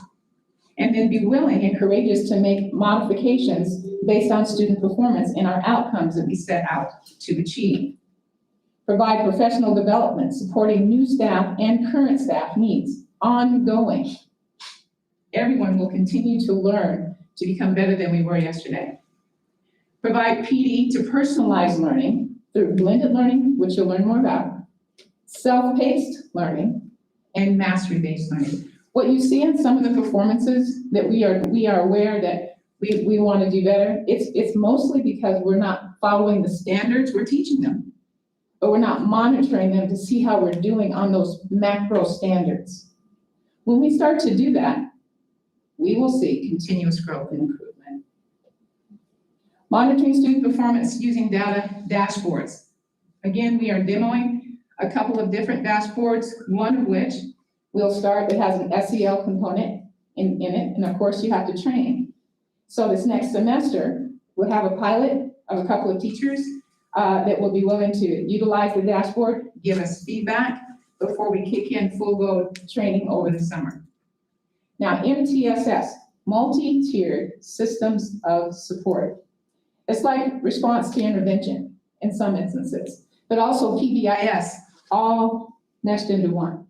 And then be willing and courageous to make modifications based on student performance and our outcomes that we set out to achieve. Provide professional development, supporting new staff and current staff needs, ongoing. Everyone will continue to learn to become better than we were yesterday. Provide PD to personalize learning through blended learning, which you'll learn more about, self-paced learning, and mastery-based learning. What you see in some of the performances that we are aware that we want to do better, it's mostly because we're not following the standards we're teaching them, but we're not monitoring them to see how we're doing on those macro standards. When we start to do that, we will see continuous growth and improvement. Monitoring student performance using data dashboards. Again, we are demoing a couple of different dashboards, one of which we'll start that has an SEL component in it, and of course you have to train. So this next semester, we'll have a pilot of a couple of teachers that will be willing to utilize the dashboard, give us feedback before we kick in full-go training over the summer. Now, MTSS, multi-tiered systems of support. It's like response to intervention in some instances, but also PBIS, all meshed into one.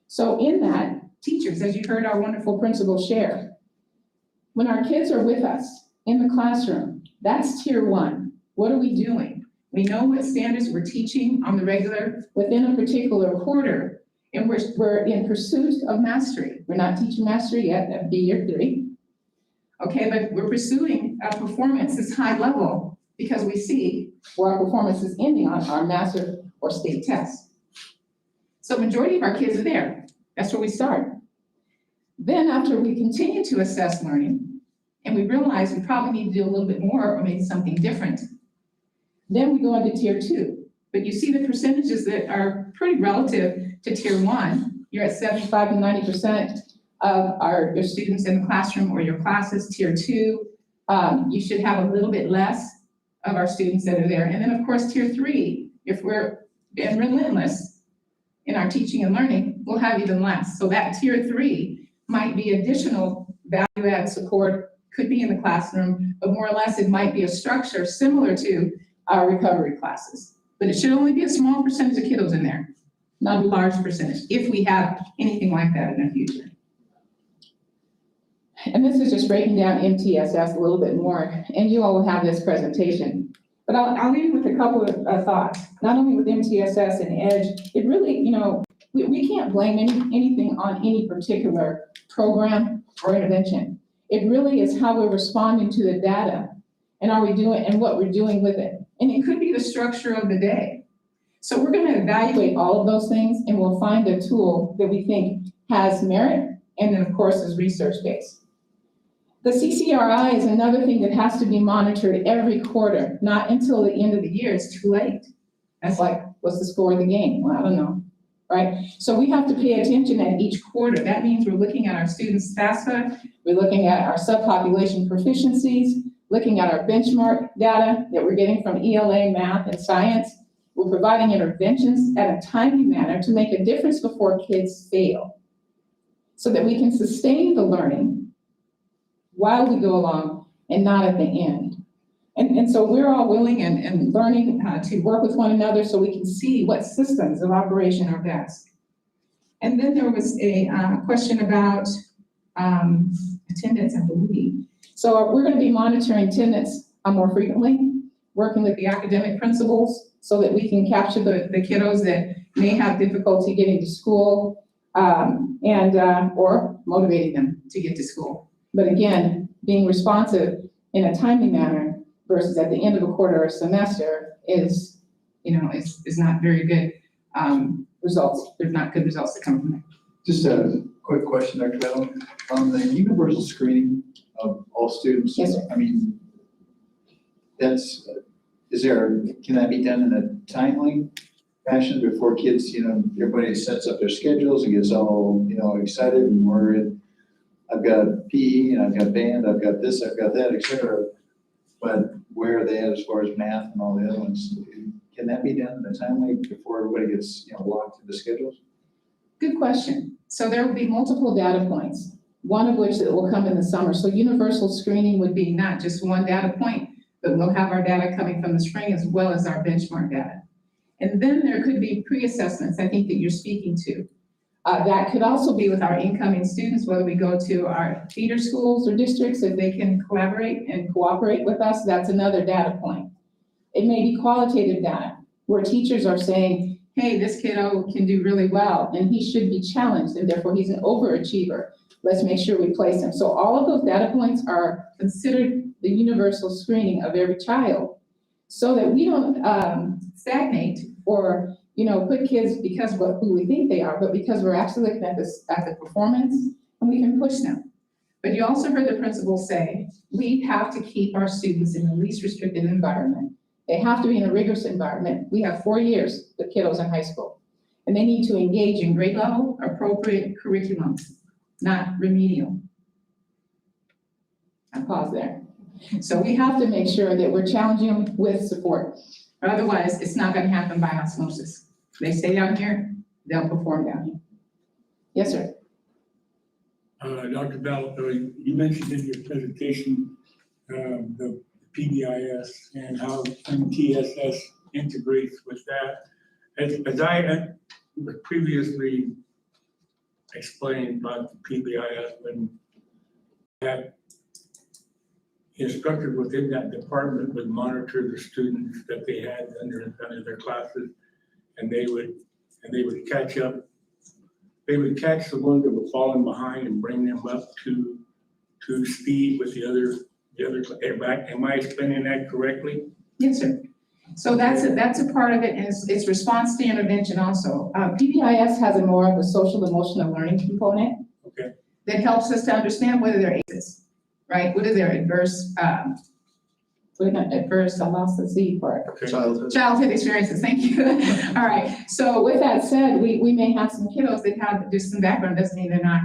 So in that, teachers, as you heard our wonderful principal share, when our kids are with us in the classroom, that's tier 1. What are we doing? We know what standards we're teaching on the regular within a particular quarter, and we're in pursuit of mastery. We're not teaching mastery yet, that'd be year 3. Okay, but we're pursuing a performance that's high level because we see where our performance is ending on our master or state tests. So majority of our kids are there. That's where we start. Then after we continue to assess learning, and we realize we probably need to do a little bit more or maybe something different, then we go into tier 2. But you see the percentages that are pretty relative to tier 1. You're at 75 to 90% of your students in the classroom or your classes. Tier 2, you should have a little bit less of our students that are there. And then of course, tier 3, if we're being relentless in our teaching and learning, we'll have even less. So that tier 3 might be additional value-add support, could be in the classroom, but more or less it might be a structure similar to our recovery classes. But it should only be a small percentage of kiddos in there, not a large percentage, if we have anything like that in the future. And this is just breaking down MTSS a little bit more, and you all will have this presentation. But I'll leave you with a couple of thoughts. Not only with MTSS and EDGE, it really, we can't blame anything on any particular program or intervention. It really is how we're responding to the data, and what we're doing with it. And it could be the structure of the day. So we're going to evaluate all of those things, and we'll find a tool that we think has merit, and then of course is research-based. The CCRI is another thing that has to be monitored every quarter, not until the end of the year. It's too late. That's like, what's the score of the game? Well, I don't know, right? So we have to pay attention at each quarter. That means we're looking at our students' FAFSA, we're looking at our subpopulation proficiencies, looking at our benchmark data that we're getting from ELA, math, and science. We're providing interventions at a timely manner to make a difference before kids fail, so that we can sustain the learning while we go along and not at the end. And so we're all willing and learning to work with one another so we can see what systems of operation are best. And then there was a question about attendance, I believe. So we're going to be monitoring attendance more frequently, working with the academic principals so that we can capture the kiddos that may have difficulty getting to school or motivating them to get to school. But again, being responsive in a timely manner versus at the end of a quarter or semester is, is not very good, results. There's not good results that come from it. Just a quick question, Dr. Battle. On the universal screening of all students. Yes, sir. I mean, can that be done in a timely fashion before kids, everybody sets up their schedules and gets all, excited and I've got PE and I've got band, I've got this, I've got that, et cetera. But where are they at as far as math and all the other ones? Can that be done in a timely before everybody gets, locked into schedules? Good question. So there will be multiple data points, one of which that will come in the summer. So universal screening would be not just one data point, but we'll have our data coming from the spring as well as our benchmark data. And then there could be pre-assessments, I think that you're speaking to. That could also be with our incoming students, whether we go to our feeder schools or districts, if they can collaborate and cooperate with us, that's another data point. It may be qualitative data, where teachers are saying, hey, this kiddo can do really well, and he should be challenged, and therefore he's an overachiever. Let's make sure we place him. So all of those data points are considered the universal screening of every child, so that we don't stagnate or put kids because of who we think they are, but because we're actually looking at the performance, and we can push them. But you also heard the principal say, we have to keep our students in the least restricted environment. They have to be in a rigorous environment. We have 4 years with kiddos in high school, and they need to engage in grade level appropriate curriculums, not remedial. I pause there. So we have to make sure that we're challenging them with support. Otherwise, it's not going to happen by osmosis. They stay down here, they'll perform down here. Yes, sir. Dr. Bell, you mentioned in your presentation the PBIS and how MTSS integrates with that. As I previously explained about the PBIS, when that instructor within that department would monitor the students that they had under their classes, and they would catch up. They would catch the ones that were falling behind and bring them up to speed with the other. Am I explaining that correctly? Yes, sir. So that's a part of it, and it's response to intervention also. PBIS has a more of a social emotional learning component. Okay. That helps us to understand whether they're ACEs, right? What are their adverse, I lost the Z part. Okay. Childhood experiences, thank you. All right, so with that said, we may have some kiddos that have just some background, doesn't mean they're not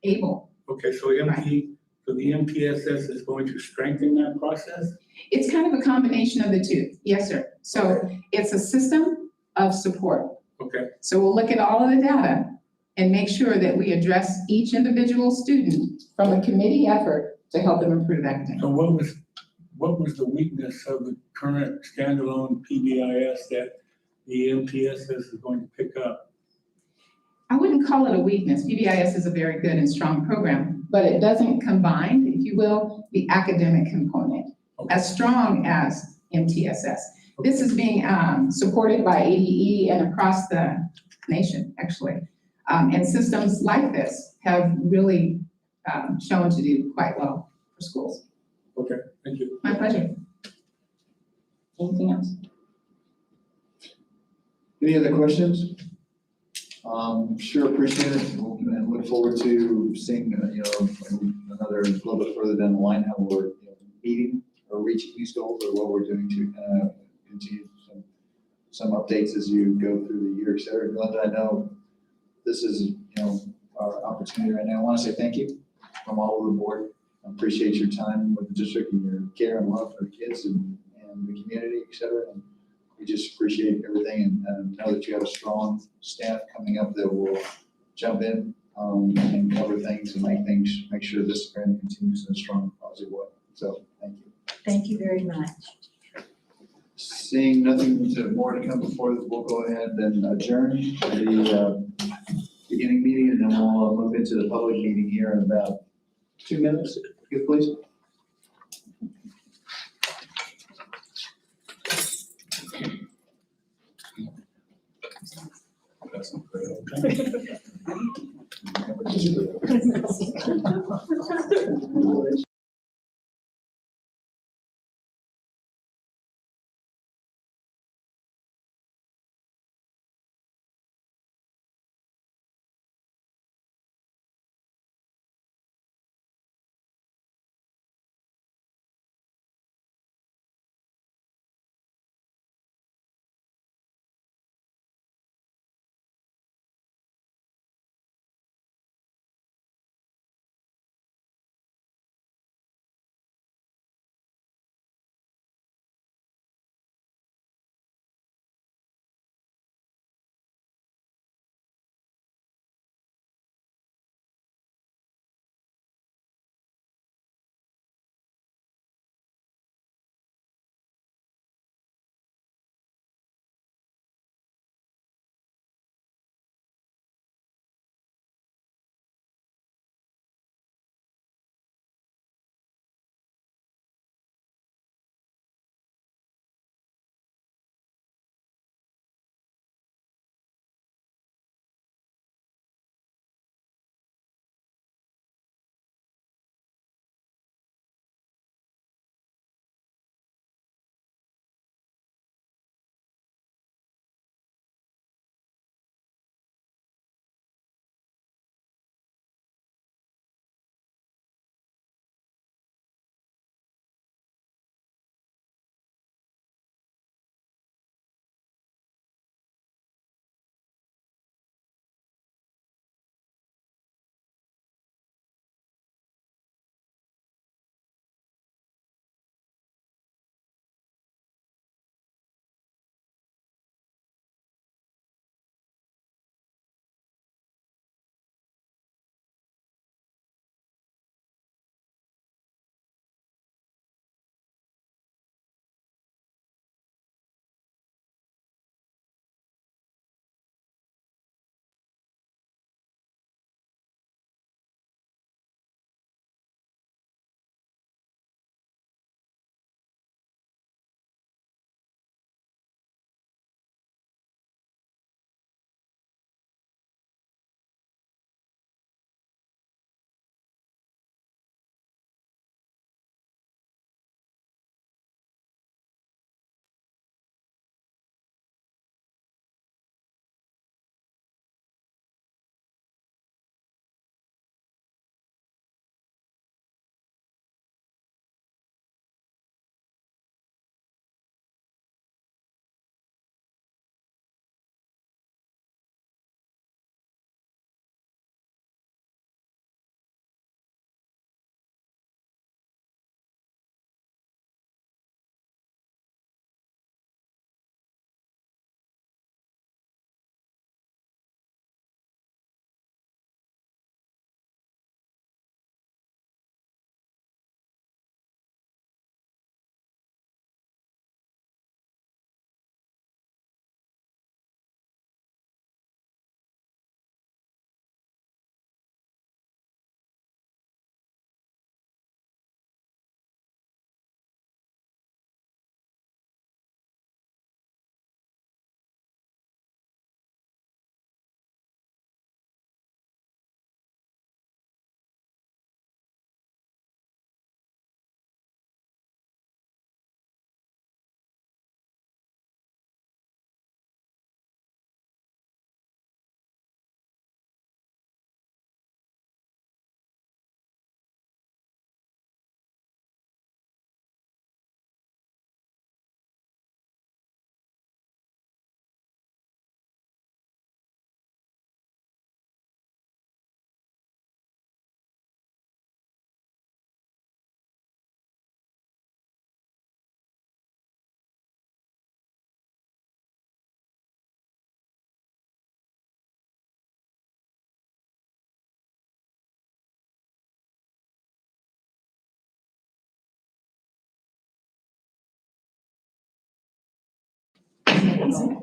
able. Okay, so the MPSS is going to strengthen that process? It's kind of a combination of the two, yes, sir. So it's a system of support. Okay. So we'll look at all of the data and make sure that we address each individual student from a committee effort to help them improve academics. So what was the weakness of the current standalone PBIS that the MPSS is going to pick up? I wouldn't call it a weakness. PBIS is a very good and strong program, but it doesn't combine, if you will, the academic component as strong as MTSS. This is being supported by ADE and across the nation, actually. And systems like this have really shown to do quite well for schools. Okay, thank you. My pleasure. Anything else? Any other questions? Sure, appreciate it, and look forward to seeing, another, a little bit further down the line, how we're meeting or reaching these goals, or what we're doing to continue some updates as you go through the year, et cetera. Glenda, I know this is, our opportunity right now. I want to say thank you from all over the board. I appreciate your time with the district and your care and love for the kids and the community, et cetera. And we just appreciate everything and know that you have a strong staff coming up that will jump in and cover things and make sure this brand continues in a strong, positive way. So thank you. Thank you very much. Seeing nothing more to come before, we'll go ahead and adjourn the beginning meeting, and then we'll move into the public meeting here in about 2 minutes. Good, please.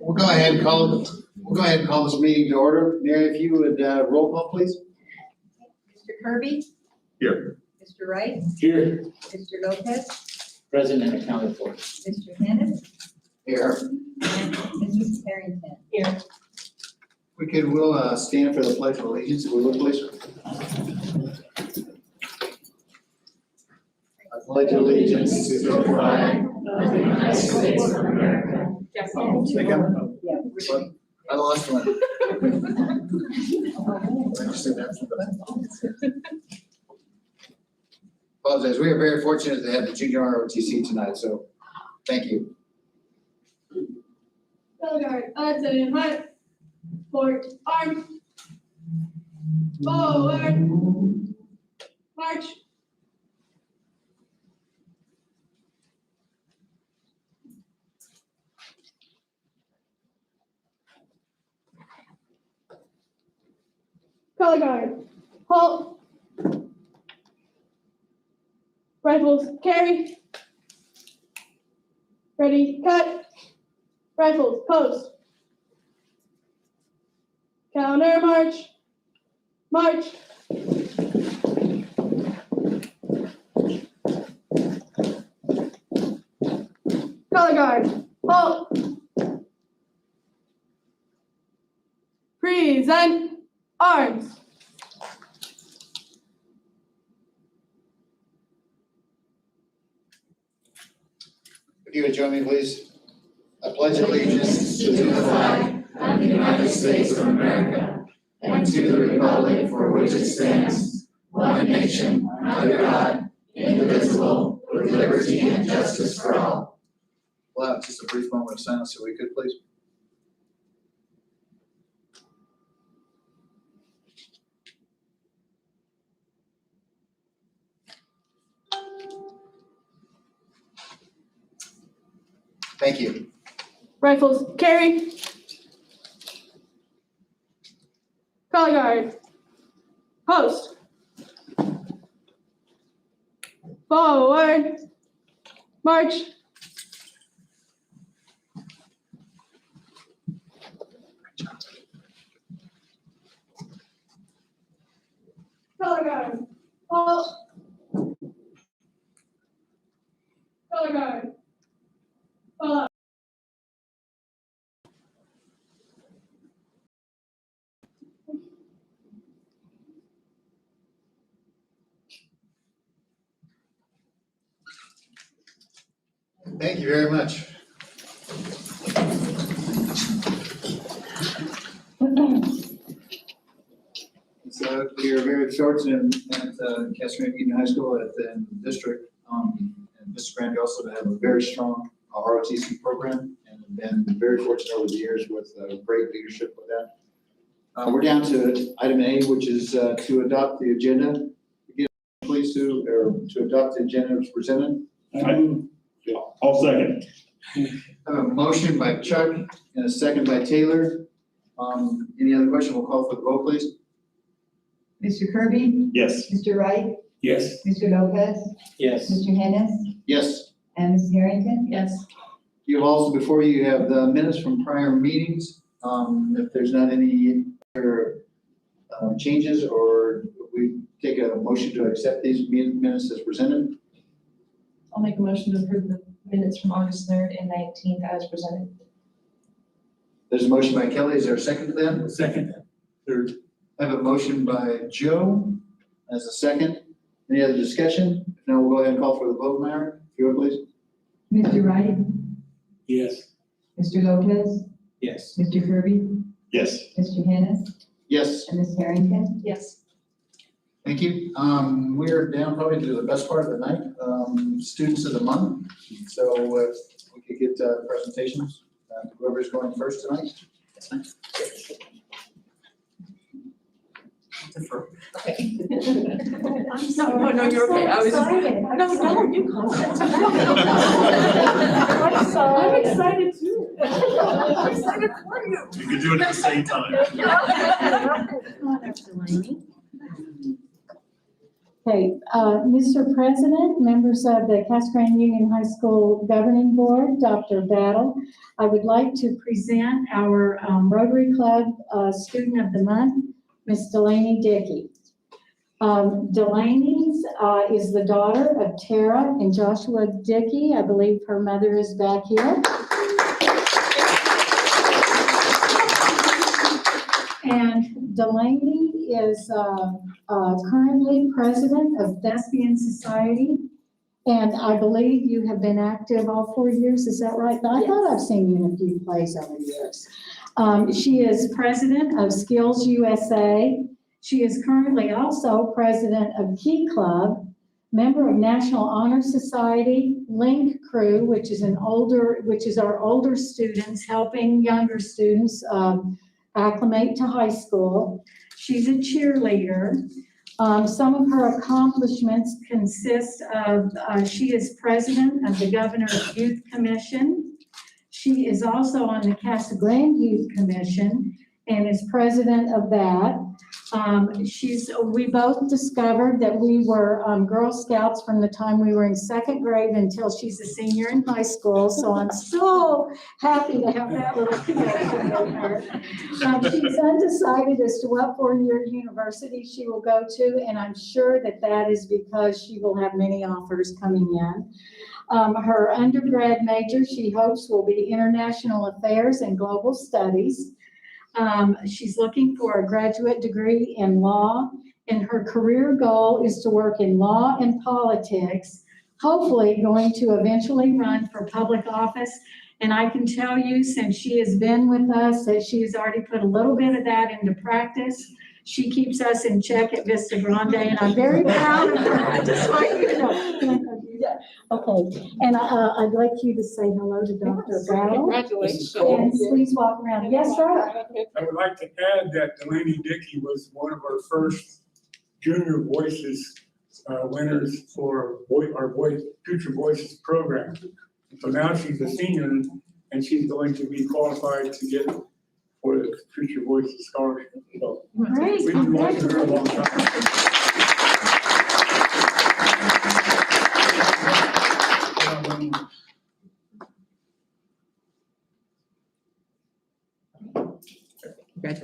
We'll go ahead and call this meeting to order. Mary, if you would, roll call, please. Mr. Kirby? Here. Mr. Wright? Here. Mr. Lopez? President accounted for. Mr. Hannah? Here. And Mrs. Harrington? Here. We'll stand for the pledge of allegiance, if we would, please. I pledge allegiance to the flag of the United States of America. I lost one. Apologize, we are very fortunate to have the junior ROTC tonight, so thank you. Color guard, unaccented hut, forward, arms, forward, march. Color guard, halt. Rifles, carry. Ready, cut. Rifles, post. Counter, march. March. Color guard, halt. Present arms. If you would join me, please. I pledge allegiance to the flag of the United States of America and to the republic for which it stands, one nation, under God, indivisible, with liberty and justice for all. Allow just a brief moment of silence if we could, please. Thank you. Rifles, carry. Color guard, post. Forward, march. Color guard, halt. Color guard, halt. Thank you very much. So we are very fortunate at Castro Union High School at the district, and Mr. Grandi also to have a very strong ROTC program, and been very fortunate over the years with great leadership with that. We're down to item A, which is to adopt the agenda. Again, please to adopt the agenda as presented. I'll second. I have a motion by Chuck and a second by Taylor. Any other question? We'll call for the vote, please. Mr. Kirby? Yes. Mr. Wright? Yes. Mr. Lopez? Yes. Mr. Hannah? Yes. And Mrs. Harrington? Yes. You have also, before you have the minutes from prior meetings. If there's not any other changes, or we take a motion to accept these minutes as presented. I'll make a motion to approve the minutes from August 3rd and 19th as presented. There's a motion by Kelly. Is there a second to that? Second, third. I have a motion by Joe as a second. Any other discussion? If not, we'll go ahead and call for the vote, Myra, if you would, please. Mr. Wright? Yes. Mr. Lopez? Yes. Mr. Kirby? Yes. Mr. Hannah? Yes. And Mrs. Harrington? Yes. Thank you. We're down probably to the best part of the night, students of the month. So if we could get presentations, whoever's going first tonight. I'm sorry. Oh, no, you're okay. I was. No, you go. I'm excited too. I'm excited for you. You can do it at the same time. Okay, Mr. President, members of the Casa Grande Union High School Governing Board, Dr. Battle, I would like to present our Rotary Club Student of the Month, Miss Delaney Dickey. Delaney is the daughter of Tara and Joshua Dickey. I believe her mother is back here. And Delaney is currently president of Thespian Society. And I believe you have been active all 4 years, is that right? I thought I've seen you in a few plays over the years. She is president of Skills USA. She is currently also president of Key Club, member of National Honor Society, Link Crew, which is our older students helping younger students acclimate to high school. She's a cheerleader. Some of her accomplishments consist of, she is president of the Governor's Youth Commission. She is also on the Casa Grande Youth Commission and is president of that. We both discovered that we were Girl Scouts from the time we were in second grade until she's a senior in high school. So I'm so happy to have that little connection with her. She's undecided as to what four-year university she will go to, and I'm sure that that is because she will have many offers coming in. Her undergrad major, she hopes, will be International Affairs and Global Studies. She's looking for a graduate degree in law, and her career goal is to work in law and politics, hopefully going to eventually run for public office. And I can tell you, since she has been with us, that she has already put a little bit of that into practice. She keeps us in check at Vista Grande, and I'm very proud of her. I just want you to know. Okay, and I'd like you to say hello to Dr. Battle. Congratulations. And please walk around. Yes, sir. I would like to add that Delaney Dickey was one of our first Junior Voices winners for our Future Voices program. So now she's a senior and she's going to be qualified to get for the Future Voices Scholarship. So Great. we've been watching her a long time.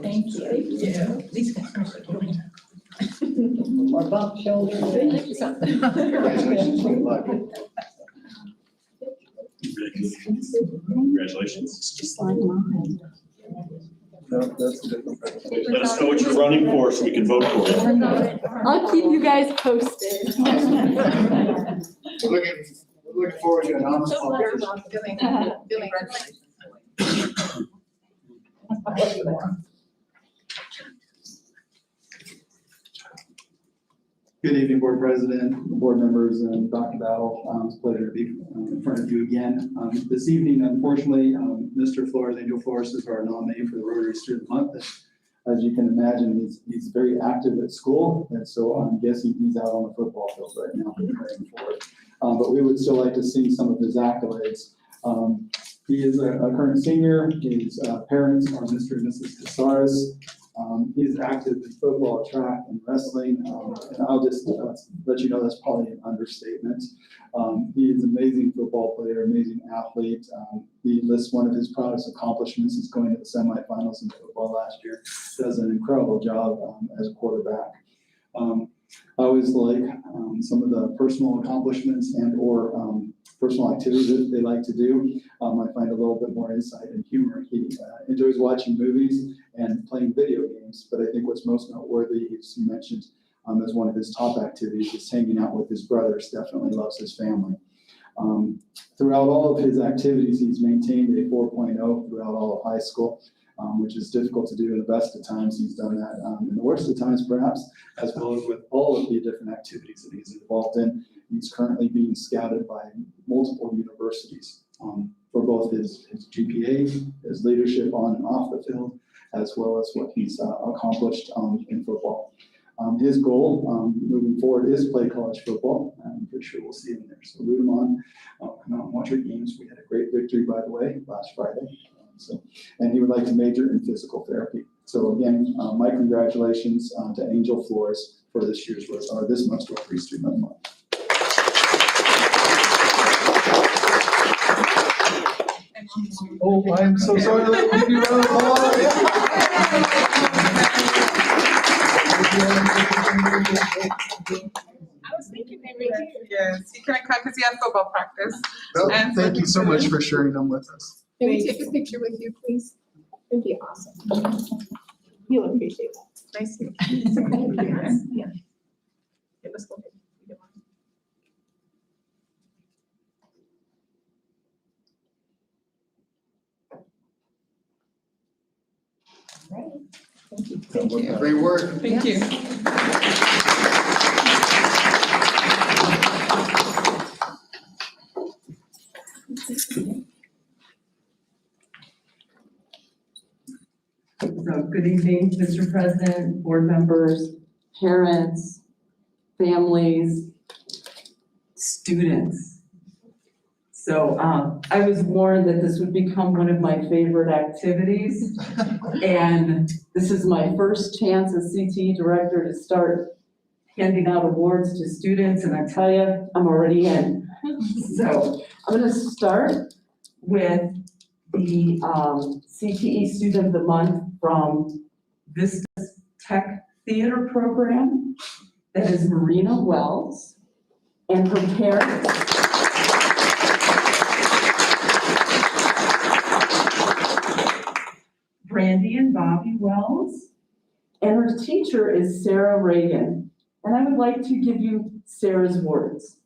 Thank you. Yeah. These guys more bump shoulders. Congratulations, good luck. Congratulations. It's just like mine. No, that's a different presentation. Let us know what you're running for so we can vote for you. I'll keep you guys posted. We're looking forward to an honest politician. Good evening, Board President, board members, and Dr. Battle. It's a pleasure to be in front of you again. This evening, unfortunately, Mr. Flores, Angel Flores, is our nominee for the Rotary Student Month. As you can imagine, he's very active at school, and so I'm guessing he's out on the football field right now preparing for it. But we would still like to see some of his accolades. He is a current senior. His parents are Mr. and Mrs. Casares. He is active in football, track, and wrestling. And I'll just let you know that's probably an understatement. He is an amazing football player, amazing athlete. He lists one of his proudest accomplishments is going to the semifinals in football last year. Does an incredible job as a quarterback. I always like some of the personal accomplishments and or personal activities that they like to do. I find a little bit more insight and humor. He enjoys watching movies and playing video games, but I think what's most noteworthy is he mentioned as one of his top activities is hanging out with his brothers. Definitely loves his family. Throughout all of his activities, he's maintained a 4.0 throughout all of high school, which is difficult to do in the best of times. He's done that in the worst of times, perhaps, as well as with all of the different activities that he's involved in. He's currently being scouted by multiple universities for both his GPA, his leadership on and off the field, as well as what he's accomplished in football. His goal moving forward is play college football. I'm pretty sure we'll see him there. So root him on. Come out and watch our games. We had a great victory, by the way, last Friday. And he would like to major in physical therapy. So again, my congratulations to Angel Flores for this year's, or this month's Rotary Student of the Month. Oh, I'm so sorry. Give you a round of I was thinking maybe. Yes, he couldn't come because he had football practice. applause. Thank you so much for sharing them with us. Can we take a picture with you, please? That'd be awesome. You'll appreciate that. Nice to meet you. Yeah. Yeah, let's go ahead. Thank you. Great work. Thank you. So good evening, Mr. President, board members, parents, families, students. So I was warned that this would become one of my favorite activities. And this is my first chance as CTE director to start handing out awards to students, and I tell you, I'm already in. So I'm gonna start with the CTE Student of the Month from Vista's Tech Theater Program. That is Marina Wells and her parents. Brandy and Bobby Wells. And her teacher is Sarah Reagan. And I would like to give you Sarah's words.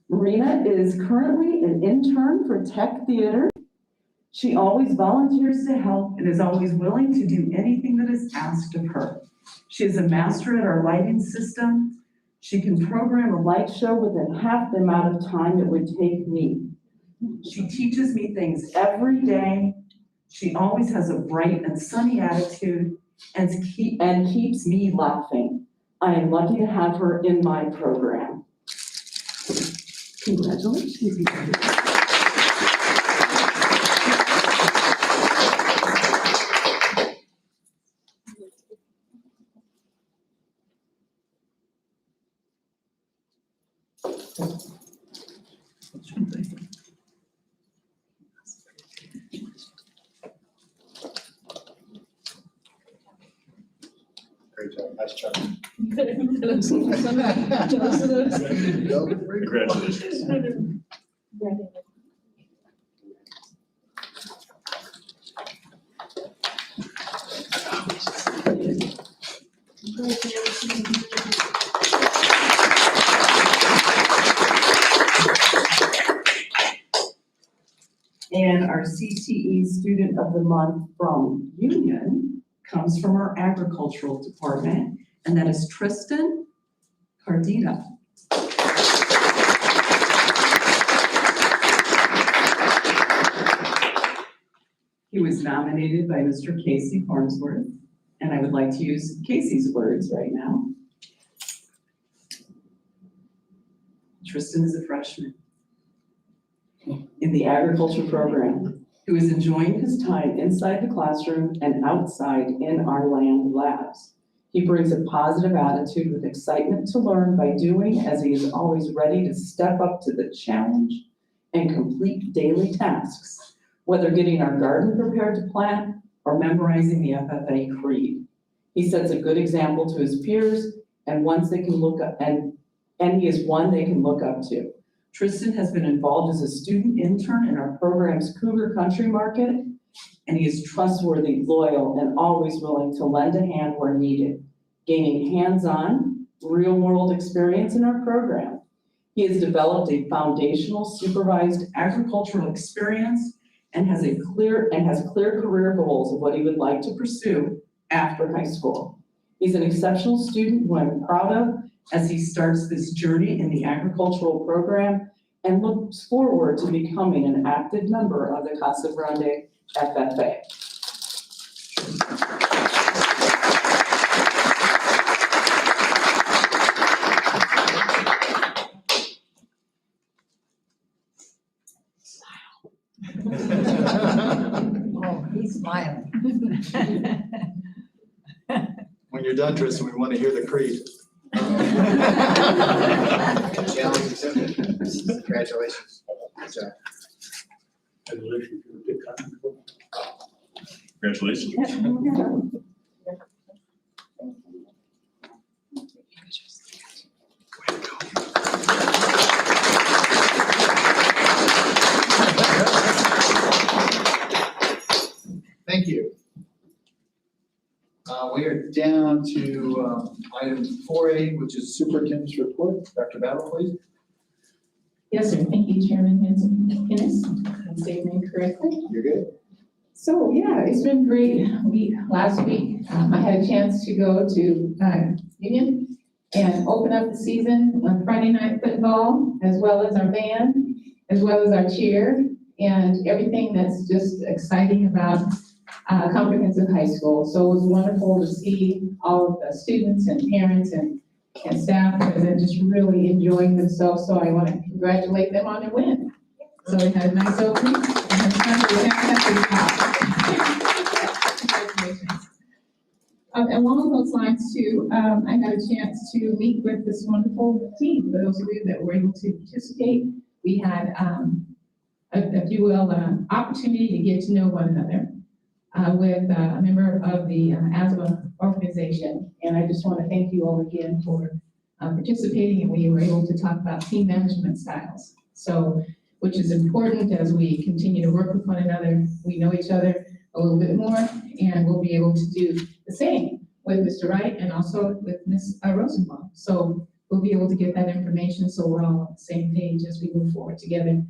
Marina is currently an intern for Tech Theater. She always volunteers to help and is always willing to do anything that is asked of her. She is a master at our lighting system. She can program a light show within half the amount of time it would take me. She teaches me things every day. She always has a bright and sunny attitude and keeps me laughing. I am lucky to have her in my program. Congratulations. Great job. Nice job. Congratulations. And our CTE Student of the Month from Union comes from our agricultural department, and that is Tristan Cardita. He was nominated by Mr. Casey Farnsworth, and I would like to use Casey's words right now. Tristan is a freshman in the agriculture program who is enjoying his time inside the classroom and outside in our land labs. He brings a positive attitude with excitement to learn by doing, as he is always ready to step up to the challenge and complete daily tasks, whether getting our garden prepared to plant or memorizing the FFA creed. He sets a good example to his peers and ones they can look up, and he is one they can look up to. Tristan has been involved as a student intern in our program's Cougar Country Market, and he is trustworthy, loyal, and always willing to lend a hand where needed, gaining hands-on, real-world experience in our program. He has developed a foundational supervised agricultural experience and has clear career goals of what he would like to pursue after high school. He's an exceptional student who I'm proud of as he starts this journey in the agricultural program and looks forward to becoming an active member of the Casa Grande FFA. Oh, he's smiling. When you're done, Tristan, we want to hear the creed. Challenge accepted. Congratulations. Good job. Congratulations, you're a big contributor. Congratulations. Thank you. We are down to item 4A, which is superintendent's report. Dr. Battle, please. Yes, sir. Thank you, Chairman Hennis. I'm saying your name correctly. You're good. So, yeah, it's been great. Last week, I had a chance to go to Union and open up the season on Friday night football, as well as our band, as well as our cheer, and everything that's just exciting about comprehensive high school. So it was wonderful to see all of the students and parents and staff present just really enjoying themselves. So I want to congratulate them on their win. So we had a nice opening. And Congratulations. Along those lines too, I had a chance to meet with this wonderful team. For those of you that were able to participate, we had, if you will, opportunity to get to know one another with a member of the asthma organization. And I just want to thank you all again for participating, and we were able to talk about team management styles. So, which is important as we continue to work with one another. We know each other a little bit more, and we'll be able to do the same with Mr. Wright and also with Ms. Rosenbaum. So we'll be able to get that information so we're all on the same page as we move forward together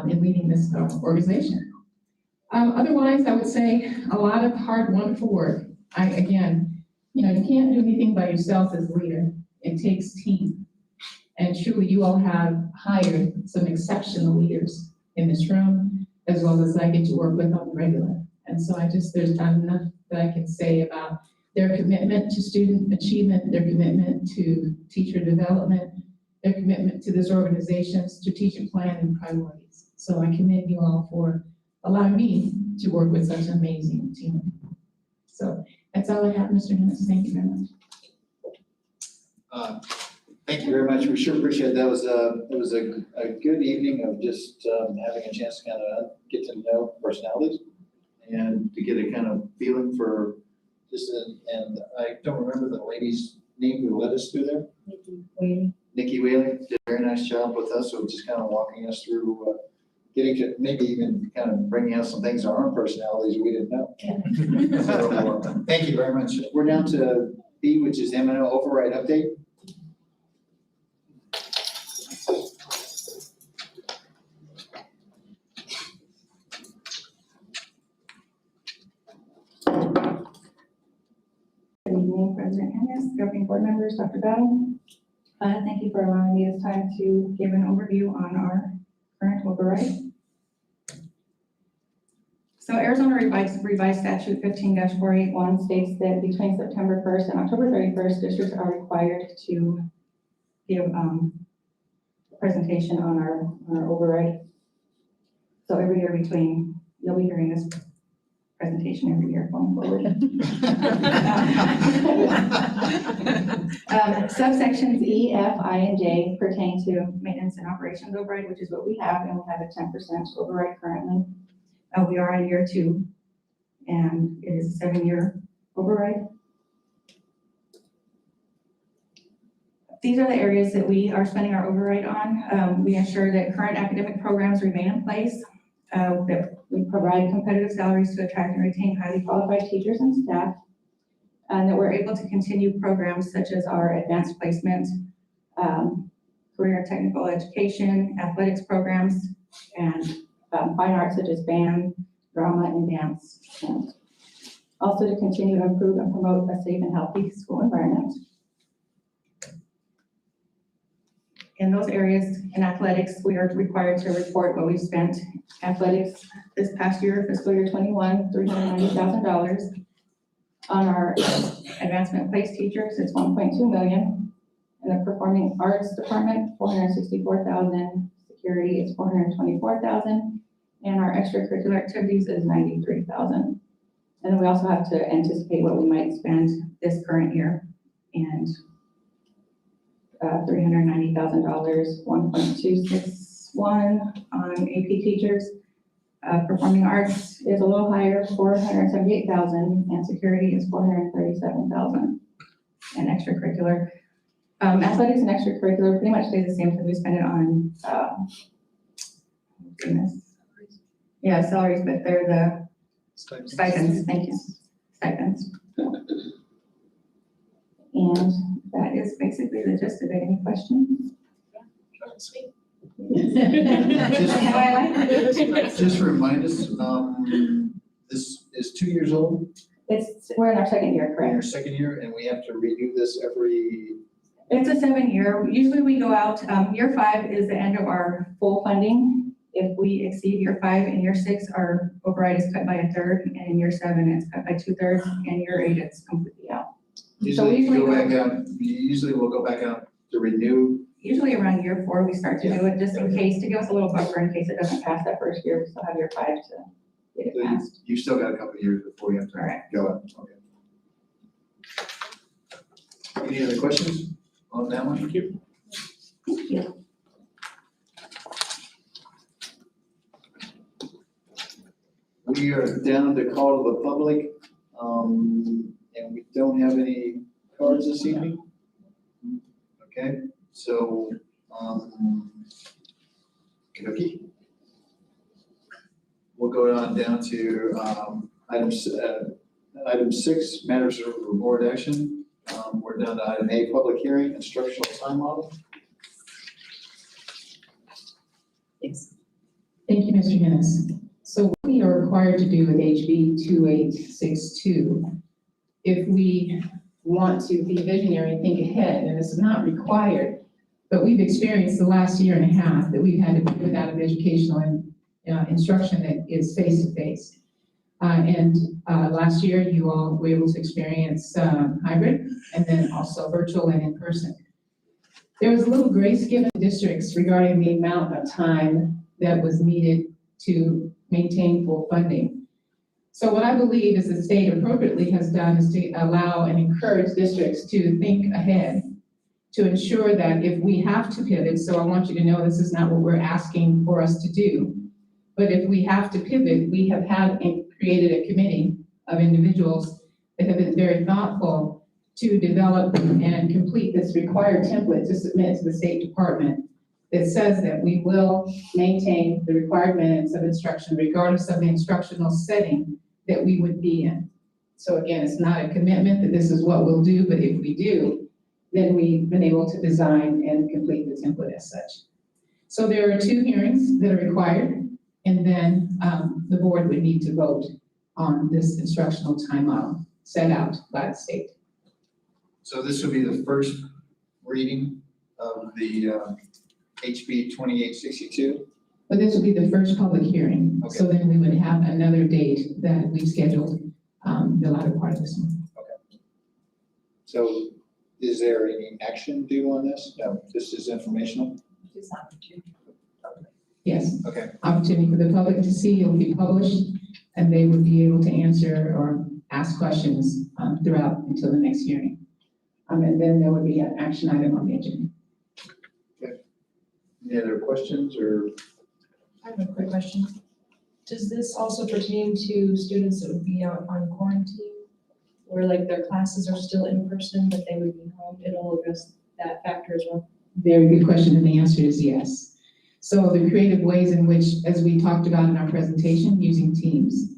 in leading this organization. Otherwise, I would say a lot of hard, wonderful work. Again, you can't do anything by yourself as a leader. It takes team. And truly, you all have hired some exceptional leaders in this room, as well as I get to work with on the regular. And so there's not enough that I can say about their commitment to student achievement, their commitment to teacher development, their commitment to this organization's strategic plan and priorities. So I commend you all for allowing me to work with such an amazing team. So that's all I have, Mr. Hennis. Thank you very much. Thank you very much. We sure appreciate it. It was a good evening of just having a chance to kind of get to know personalities and to get a kind of feeling for just, and I don't remember the lady's name who led us through there. Nikki Whaley did a very nice job with us, so just kind of walking us through getting to maybe even kind of bringing out some things in our own personalities we didn't know. So, thank you very much. We're down to B, which is M&O override update. Good evening, President Hennis, governing board members, Dr. Battle. Thank you for allowing me this time to give an overview on our current override. So Arizona revised statute 15-481 states that between September 1st and October 31st, districts are required to give a presentation on our override. So every year you'll be hearing this presentation every year going forward. Subsections E, F, I, and J pertain to maintenance and operations override, which is what we have, and we have a 10% override currently. We are on year 2, and it is a 7-year override. These are the areas that we are spending our override on. We ensure that current academic programs remain in place, that we provide competitive salaries to attract and retain highly qualified teachers and staff, and that we're able to continue programs such as our advanced placement, career and technical education, athletics programs, and fine arts such as band, drama, and dance. And also to continue to improve and promote a safe and healthy school environment. In those areas, in athletics, we are required to report what we spent. Athletics this past year, fiscal year 21, $390,000. On our advancement place teachers, it's $1.2 million. In the performing arts department, $464,000. Security is $424,000. And our extracurricular activities is $93,000. And then we also have to anticipate what we might spend this current year. And $390,000, 1.261 on AP teachers. Performing arts is a little higher, 478,000, and security is 437,000. And extracurricular. Athletics and extracurricular pretty much stay the same because we spend it on, yeah, salaries, but they're the stipends, thank you, stipends. And that is basically the gist of it. Any questions? How I like it. Just remind us, this is 2 years old, We're in our second year, in correct? your second year, and we have to redo this every, It's a 7-year. Usually we go out, year 5 is the end of our full funding. If we exceed year 5 and year 6, our override is cut by 1/3, and in year 7, it's cut by 2/3, and year 8, it's completely out. usually you usually go we'll- back out, usually we'll go back out to renew. Usually around year 4, we start to do it, just in case, to give us a little buffer in case it doesn't pass that first year. We still have year 5 to get it So passed. you've still got a couple of years before you have to Correct. go out, okay. Any other questions on that one? Thank you. Thank you. We are down to call to the public, and we don't have any cards this evening. Okay, so, okey-dokey. We'll go on down to, item 6, matters of board action. We're down to item A, public hearing, instructional time model. Yes. Thank you, Mr. Hennis. So what we are required to do with HB 2862, if we want to be visionary and think ahead, and this is not required, but we've experienced the last year and a half that we've had to pivot out of educational and instruction that is face-to-face. Last year, you all were able to experience hybrid and then also virtual and in-person. There was a little grace given to districts regarding the amount of time that was needed to maintain full funding. So what I believe is the state appropriately has done is to allow and encourage districts to think ahead, to ensure that if we have to pivot, so I want you to know this is not what we're asking for us to do, but if we have to pivot, we have had and created a committee of individuals that have been very thoughtful to develop and complete this required template to submit to the State Department that says that we will maintain the required minutes of instruction regardless of the instructional setting that we would be in. So again, it's not a commitment that this is what we'll do, but if we do, then we've been able to design and complete the template as such. So there are 2 hearings that are required, and then the board would need to vote on this instructional time model set out by the state. So this will be the first reading of the HB 2862. But this will be the first public hearing. Okay. So then we would have another date that we scheduled the latter part of this month. So is there any action due on this? No, this is informational? Yes, Okay, opportunity for the public to see, it'll be published, and they would be able to answer or ask questions throughout until the next hearing. And then there would be an action item on the agenda. any other questions or? I have a quick question. Does this also pertain to students that would be out on quarantine? Where like their classes are still in person, but they would be home? It'll address that factor as well. Very good question, and the answer is yes. So the creative ways in which, as we talked about in our presentation, using Teams,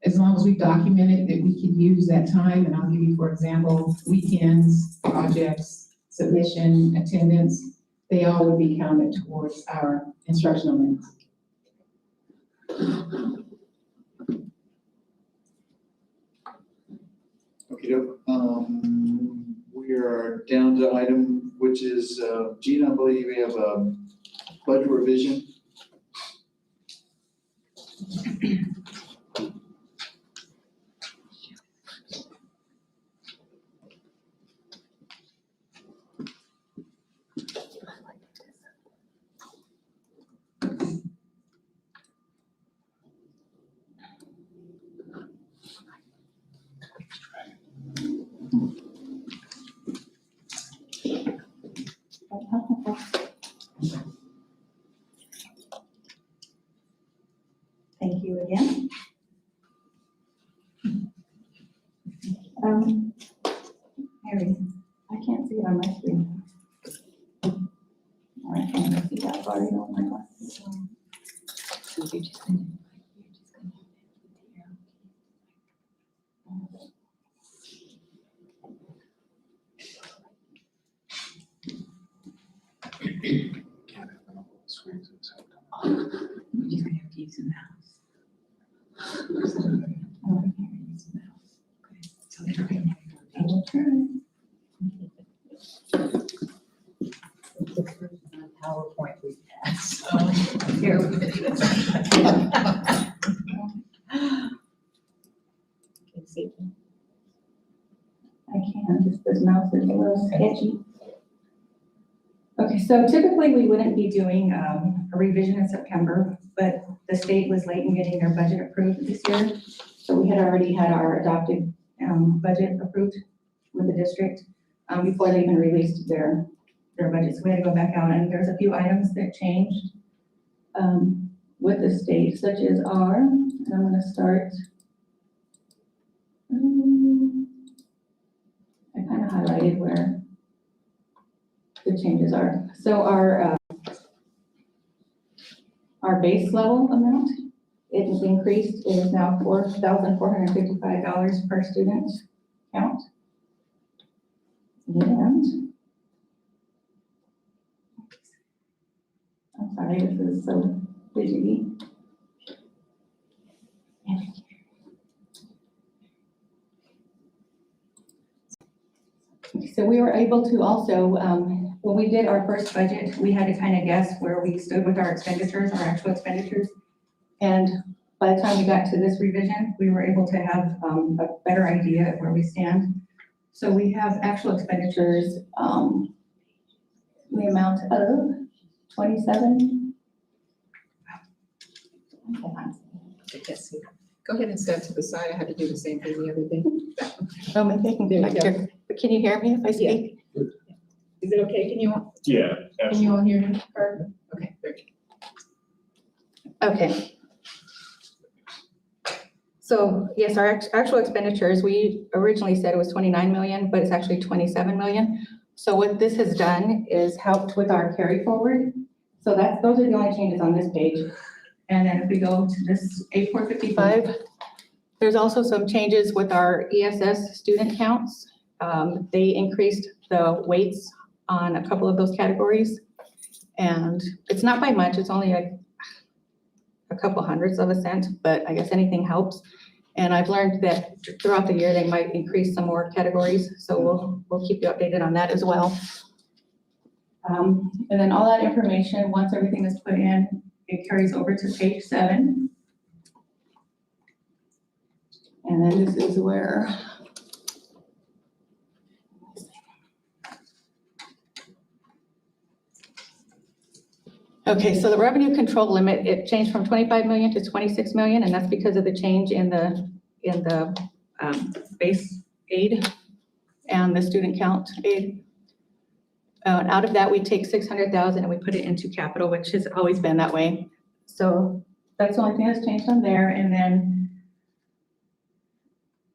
as long as we documented that we could use that time, and I'll give you, for example, weekends, projects, submission, attendance, they all would be counted towards our instructional minutes. Okay, we are down to item, which is, Gina, I believe we have a budget revision. Harry, I can't see it on my screen. Or I can't see that far, you know, my glasses. So you're just gonna. You're just gonna have to use the mouse. So they're gonna. I will try. PowerPoint we Here. can see. I can, just this mouse is a little sketchy. Okay, so typically we wouldn't be doing a revision in September, but the state was late in getting their budget approved this year. So we had already had our adopted budget approved with the district before they even released their budget. So we had to go back out, and there's a few items that changed with the state, such as and I'm gonna start. I kind of highlighted where the changes are. So our base level amount, it has increased. It is now $4,455 per student count. And I'm sorry, this is so fidgety. So we were able to also, when we did our first budget, we had to kind of guess where we stood with our expenditures, our actual expenditures. And by the time we got to this revision, we were able to have a better idea of where we stand. So we have actual expenditures, the amount of 27. Go ahead and step to the side. I had to do the same thing the other day. Oh, maybe I can do There you it here. But can you hear me if I speak? Is it okay? Yeah, Can you all hear me? Perfect. Okay, very good. Okay. So yes, our actual expenditures, we originally said it was 29 million, but it's actually 27 million. So what this has done is helped with our carry forward. So those are the only changes on this page. And then if we go to this A455, there's also some changes with our ESS student counts. They increased the weights on a couple of those categories. And it's not by much, it's only like a couple hundredths of a cent, but I guess anything helps. And I've learned that throughout the year, they might increase some more categories. So we'll keep you updated on that as well. And then all that information, once everything is put in, it carries over to page 7. And then this is where okay, so the revenue control limit, it changed from 25 million to 26 million, and that's because of the change in the base aid and the student count aid. Out of that, we take 600,000 and we put it into capital, which has always been that way. So that's the only thing that's changed on there. And then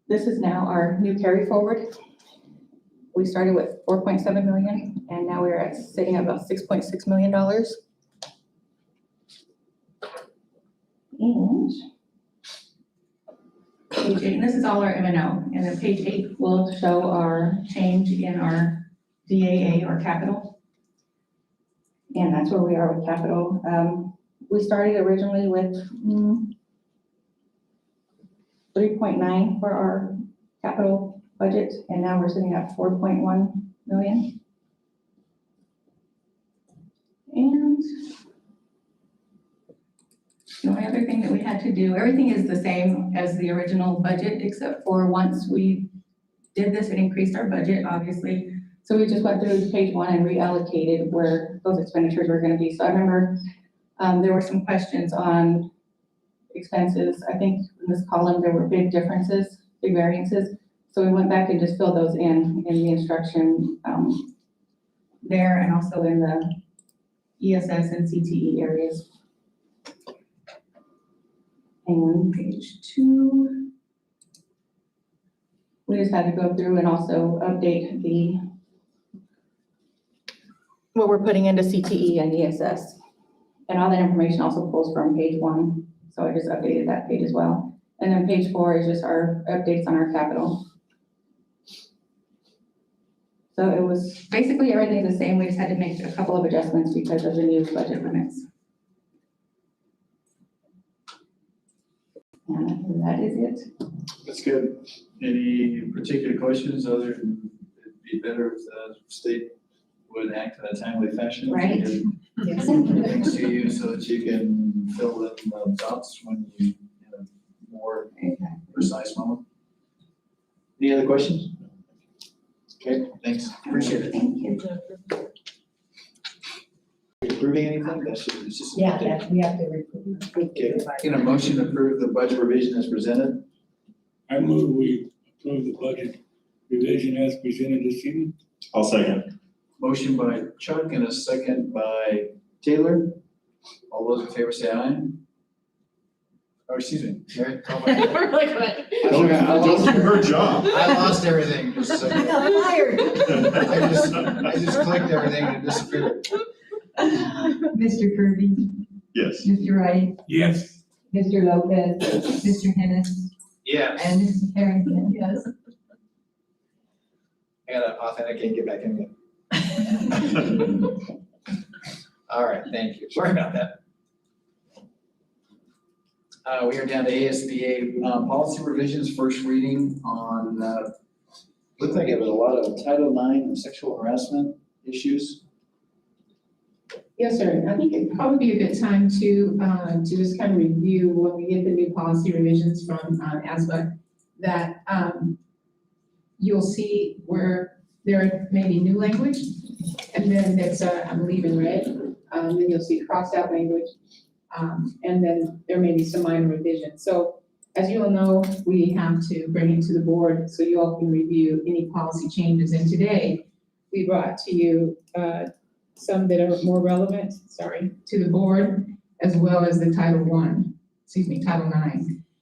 this is now our new carry forward. We started with 4.7 million, and now we're sitting at about $6.6 million. And page 8, and this is all our M&O, and then page 8 will show our change in our DAA or capital. And that's where we are with capital. We started originally with 3.9 for our capital budget, and now we're sitting at 4.1 million. And the only other thing that we had to do, everything is the same as the original budget, except for once we did this, it increased our budget, obviously. So we just went through page 1 and reallocated where those expenditures were gonna be. So I remember there were some questions on expenses. I think in this column, there were big differences, big variances. So we went back and just filled those in the instruction there, and also in the ESS and CTE areas. And page 2. We just had to go through and also update what we're putting into CTE and ESS. And all that information also pulls from page 1, so I just updated that page as well. And then page 4 is just our updates on our capital. So it was basically everything the same, we just had to make a couple of adjustments because of the new budget limits. And that is it. That's good. Any particular questions other than it'd be better if the state would act in a timely fashion? Right. Yes. Things to you so that you can fill in the dots when you have a more precise moment. Any other questions? Okay, thanks. Appreciate it. Thank you. Approving anything? That's just, it's just. Yeah, we have to recruit. Okay, in a motion to approve the budget revision as presented. I move we approve the budget revision as presented this evening. I'll second. Motion by Chuck and a second by Taylor. All those in favor say aye. Or excuse me, Mary, call my name. We're like, what? Don't do her job. I lost everything. Just a I second. got fired. I just clicked everything and it disappeared. Mr. Kirby, Yes. Mr. Wright, Yes. Mr. Lopez, Mr. Hennis, Yes. and Mrs. Harrington. Yes. I gotta authenticate, get back in again. All right, thank you. Sorry about that. We are down to ASBA policy revisions, first reading on, looked like it was a lot of Title IX and sexual harassment issues. Yes, sir. I think it'd probably be a good time to just kind of review when we get the new policy revisions from ASBA, that you'll see where there may be new language, and then it's, I believe, in red. Then you'll see crossed out language, and then there may be some minor revisions. So as you all know, we have to bring it to the board so you all can review any policy changes. And today, we brought to you some that are more relevant, to the board, as well as the Title IX.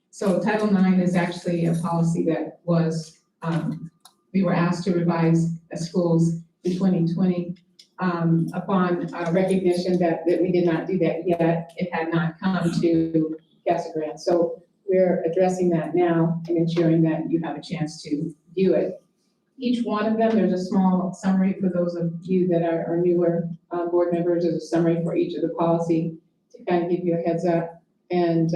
So Title IX is actually a policy that was, we were asked to revise as schools in 2020. Upon recognition that we did not do that yet, it had not come to Casa Grande. So we're addressing that now and ensuring that you have a chance to view it. Each one of them, there's a small summary for those of you that are newer board members. There's a summary for each of the policy to kind of give you a heads up, and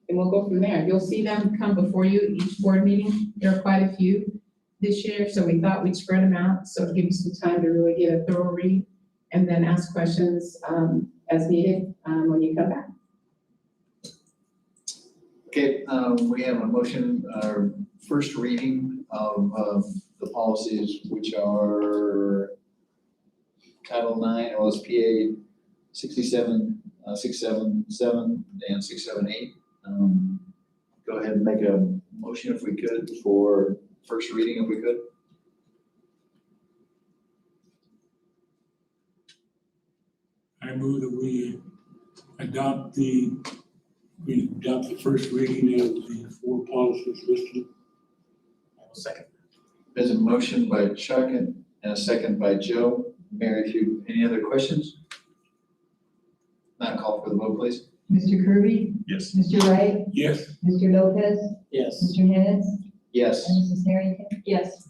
we'll go from there. You'll see them come before you each board meeting. There are quite a few this year, so we thought we'd spread them out, so to give you some time to really get a thorough read and then ask questions as needed when you come back. Okay, we have a motion, first reading of the policies, which are Title IX, OSPA 67, 677, and 678. Go ahead and make a motion if we could for first reading if we could. I move that we adopt the first reading of the 4 policies listed. Second. There's a motion by Chuck and a second by Joe. Mary, any other questions? Not call for the vote, please. Mr. Kirby, Yes. Mr. Wright, Yes. Mr. Lopez, Yes. Mr. Hennis, Yes. and Mrs. Harrington. Yes.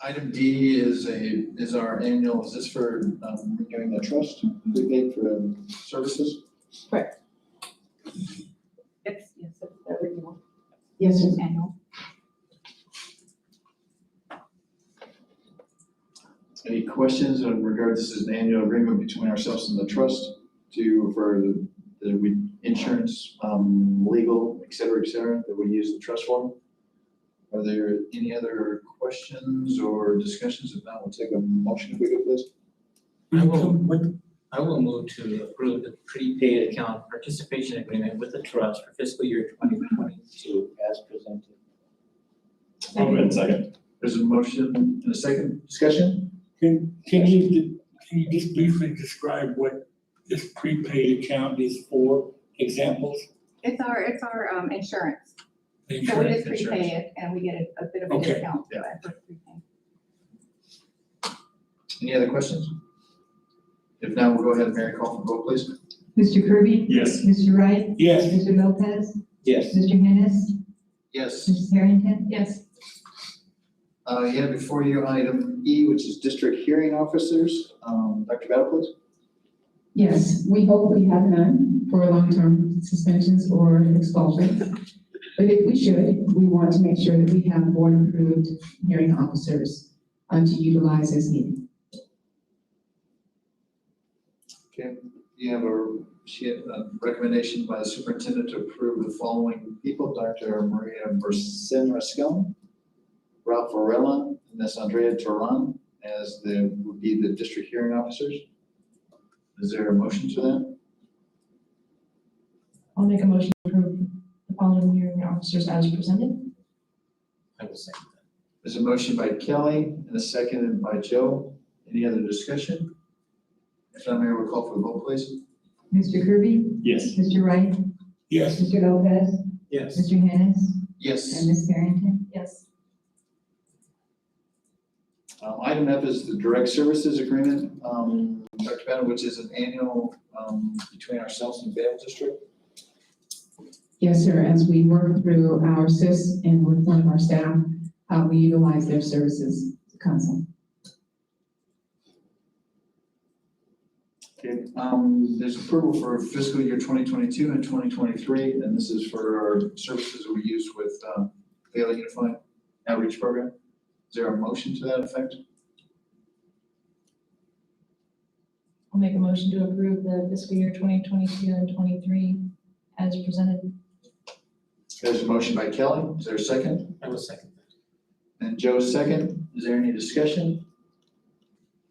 Item D is our annual, is this for renewing the trust we paid for services? It's the renewal. Yes, sir. Annual. Any questions in regard, this is an annual agreement between ourselves and the trust for the insurance, legal, et cetera, that we use the trust for? Are there any other questions or discussions? If not, we'll take a motion if we could, please. I will move to approve the prepaid account participation agreement with the trust for fiscal year 2022 as presented. I'll go ahead and second. There's a motion and a second discussion? Can you just briefly describe what this prepaid account is for? Examples? It's our insurance. The So we insurance? just prepay it and we get a bit of a Okay. discount for prepaying. Any other questions? If not, we'll go ahead and Mary call for vote, please. Mr. Kirby? Yes. Mr. Wright? Yes. Mr. Lopez? Yes. Mr. Hennis? Yes. Mrs. Harrington? Yes. You have before you item E, which is district hearing officers. Dr. Battle, please. Yes, we hope we have none for long-term suspensions or expulsions. But if we should, we want to make sure that we have board-approved hearing officers to utilize as needed. Okay, you have a recommendation by the superintendent to approve the following people: Dr. Maria Bersin-Rascon, Ralph Varela, and Ms. Andrea Turan would be the district hearing officers. Is there a motion to that? I'll make a motion to approve the following hearing officers as presented. I will second that. There's a motion by Kelly and a second by Joe. Any other discussion? If not, Mayor, we'll call for the vote, please. Mr. Kirby? Yes. Mr. Wright? Yes. Mr. Lopez? Yes. Mr. Hennis? Yes. And Ms. Harrington? Yes. Item F is the direct services agreement, Dr. Banner, which is an annual between ourselves and Vail District. Yes, sir, as we work through our SIS and with one of our staff, we utilize their services to consult. Okay, there's approval for fiscal year 2022 and 2023, and this is for our services we use with Vail Unified Outreach Program. Is there a motion to that effect? I'll make a motion to approve the fiscal year 2022 and 23 as presented. There's a motion by Kelly. Is there a second? I will second that. And Joe's second. Is there any discussion?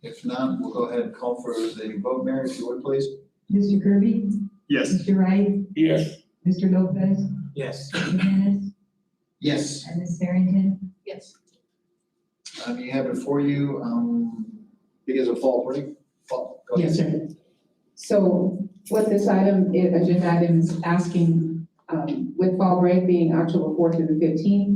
If not, we'll go ahead and call for the vote. Mary, if you would, please. Mr. Kirby? Yes. Mr. Wright? Yes. Mr. Lopez? Yes. Mr. Hennis? Yes. And Ms. Harrington? Yes. You have before you, because of fall break. Go ahead. Yes, sir. So what this item, agenda item is asking, with fall break being October 4th through the 15th,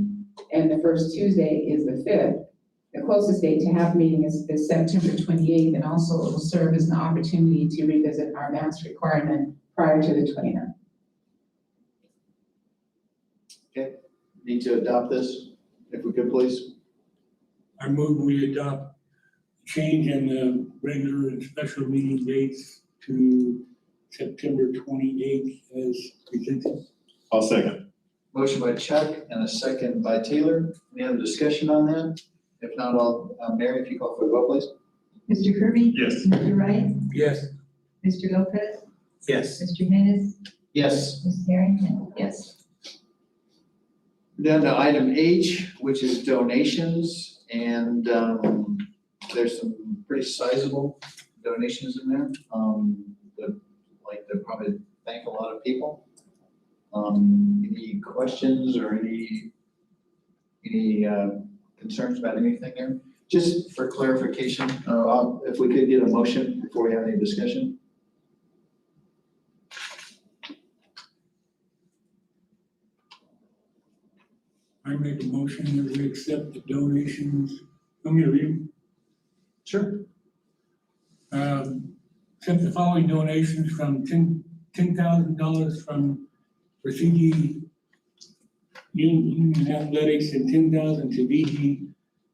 and the first Tuesday is the 5th, the closest date to have meeting is September 28th, and also it will serve as an opportunity to revisit our mask requirement prior to the 29th. Okay, need to adopt this, if we could, please. I move we adopt change in the regular and special meeting dates to September 28th as presented. I'll second. Motion by Chuck and a second by Taylor. Any other discussion on that? If not, Mary, if you call for the vote, please. Mr. Kirby? Yes. Mr. Wright? Yes. Mr. Lopez? Yes. Mr. Hennis? Yes. Ms. Harrington? Yes. Down to item H, which is donations, and there's some pretty sizable donations in there. They probably thank a lot of people. Any questions or any concerns about anything there? Just for clarification, if we could get a motion before we have any discussion. I make a motion that we accept the donations. I'm gonna read. Sure. Accept the following donations from $10,000 for CG Union Athletics and $10,000 to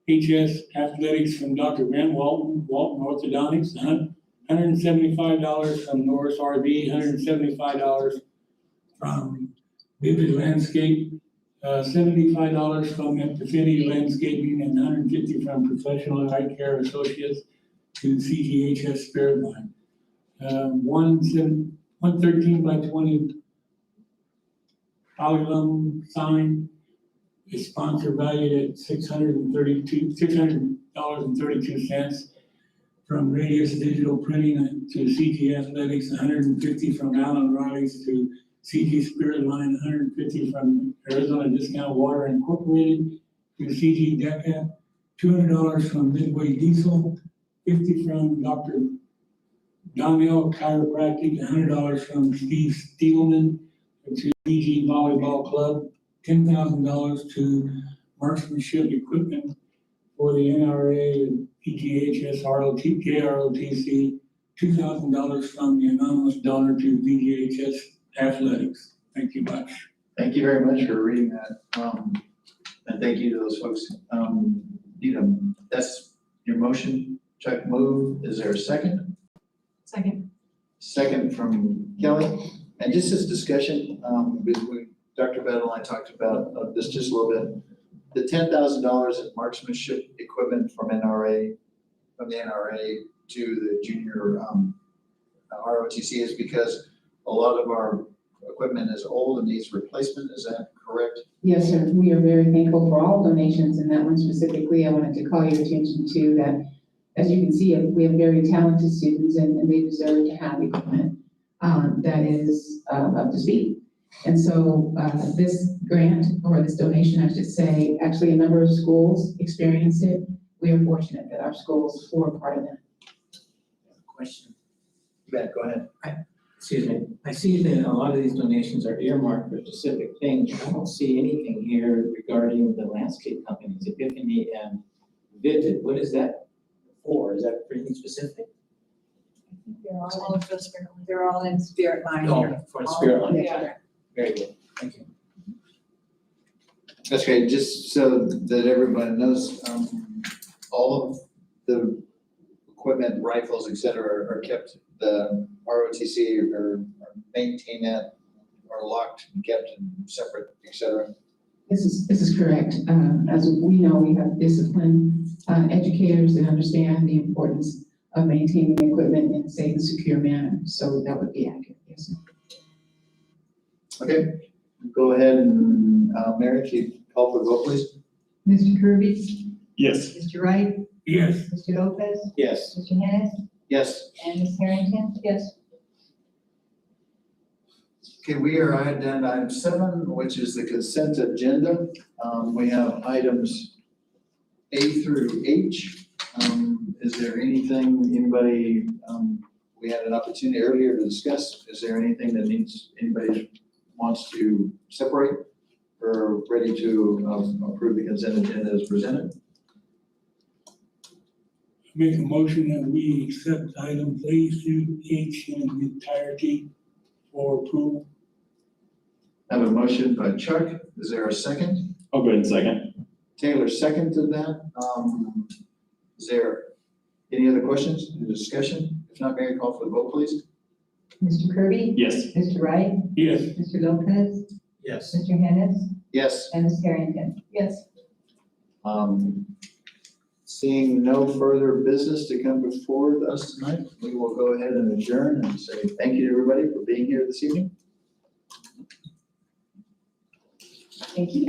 VGHS Athletics from Dr. Van Walton Orthodontics, $175 from Norris RV, $175 from Vivid Landscape, $75 from Infinity Landscaping, and $150 from Professional Eye Care Associates to CGHS Spirit Line. 113 by 20 polygon sign is sponsor valued at $600.32 from Radius Digital Printing to CG Athletics, 150 from Allen Riley's to CG Spirit Line, 150 from Arizona Discount Water Incorporated to CG DECA, $200 from Midway Diesel, 50 from Dr. Donnell Chiropractic, $100 from Steve Steelman to BG Volleyball Club, $10,000 to Marksmanship Equipment for the NRA and PGHS JROTC, $2,000 from the anonymous donor to VGHS Athletics. Thank you much. Thank you very much for reading that. And thank you to those folks. That's your motion. Chuck move. Is there a second? Second. Second from Kelly. And just this discussion, Dr. Battle and I talked about this just a little bit. The $10,000 in marksmanship equipment from the NRA to the junior ROTC is because a lot of our equipment is old and needs replacement. Is that correct? Yes, sir. We are very thankful for all donations, and that one specifically, I wanted to call your attention to that. As you can see, we have very talented students, and they deserve to have equipment that is up to speed. And so this grant, or this donation, I should say, actually a number of schools experienced it. We are fortunate that our schools were a part of that. Question. Ben, go ahead. Excuse me. I see that a lot of these donations are earmarked for specific things. I don't see anything here regarding the landscape companies, Epiphany and Vivid. What is that for? Is that for anything specific? They're all in Spirit Line. Oh, for the Spirit Line. Yeah. Very good. Thank you. That's great. Just so that everybody knows, all of the equipment, rifles, et cetera, are kept, the ROTC are maintained that, are locked and kept and separate, et cetera. This is correct. As we know, we have disciplined educators that understand the importance of maintaining equipment in a safe and secure manner. So that would be accurate, yes. Okay, go ahead and, Mary, if you call for the vote, please. Mr. Kirby? Yes. Mr. Wright? Yes. Mr. Lopez? Yes. Mr. Hennis? Yes. And Ms. Harrington? Yes. Okay, we are at item 7, which is the consent agenda. We have items A through H. Is there anything, anybody, we had an opportunity earlier to discuss. Is there anything that anybody wants to separate or ready to approve the consent agenda as presented? Make a motion that we accept items A through H in entirety for approval. I have a motion by Chuck. Is there a second? I'll go ahead and second. Taylor seconded that. Is there any other questions, any discussion? If not, Mary, call for the vote, please. Mr. Kirby? Yes. Mr. Wright? Yes. Mr. Lopez? Yes. Mr. Hennis? Yes. And Ms. Harrington? Yes. Seeing no further business to come before us tonight, we will go ahead and adjourn and say thank you to everybody for being here this evening. Thank you.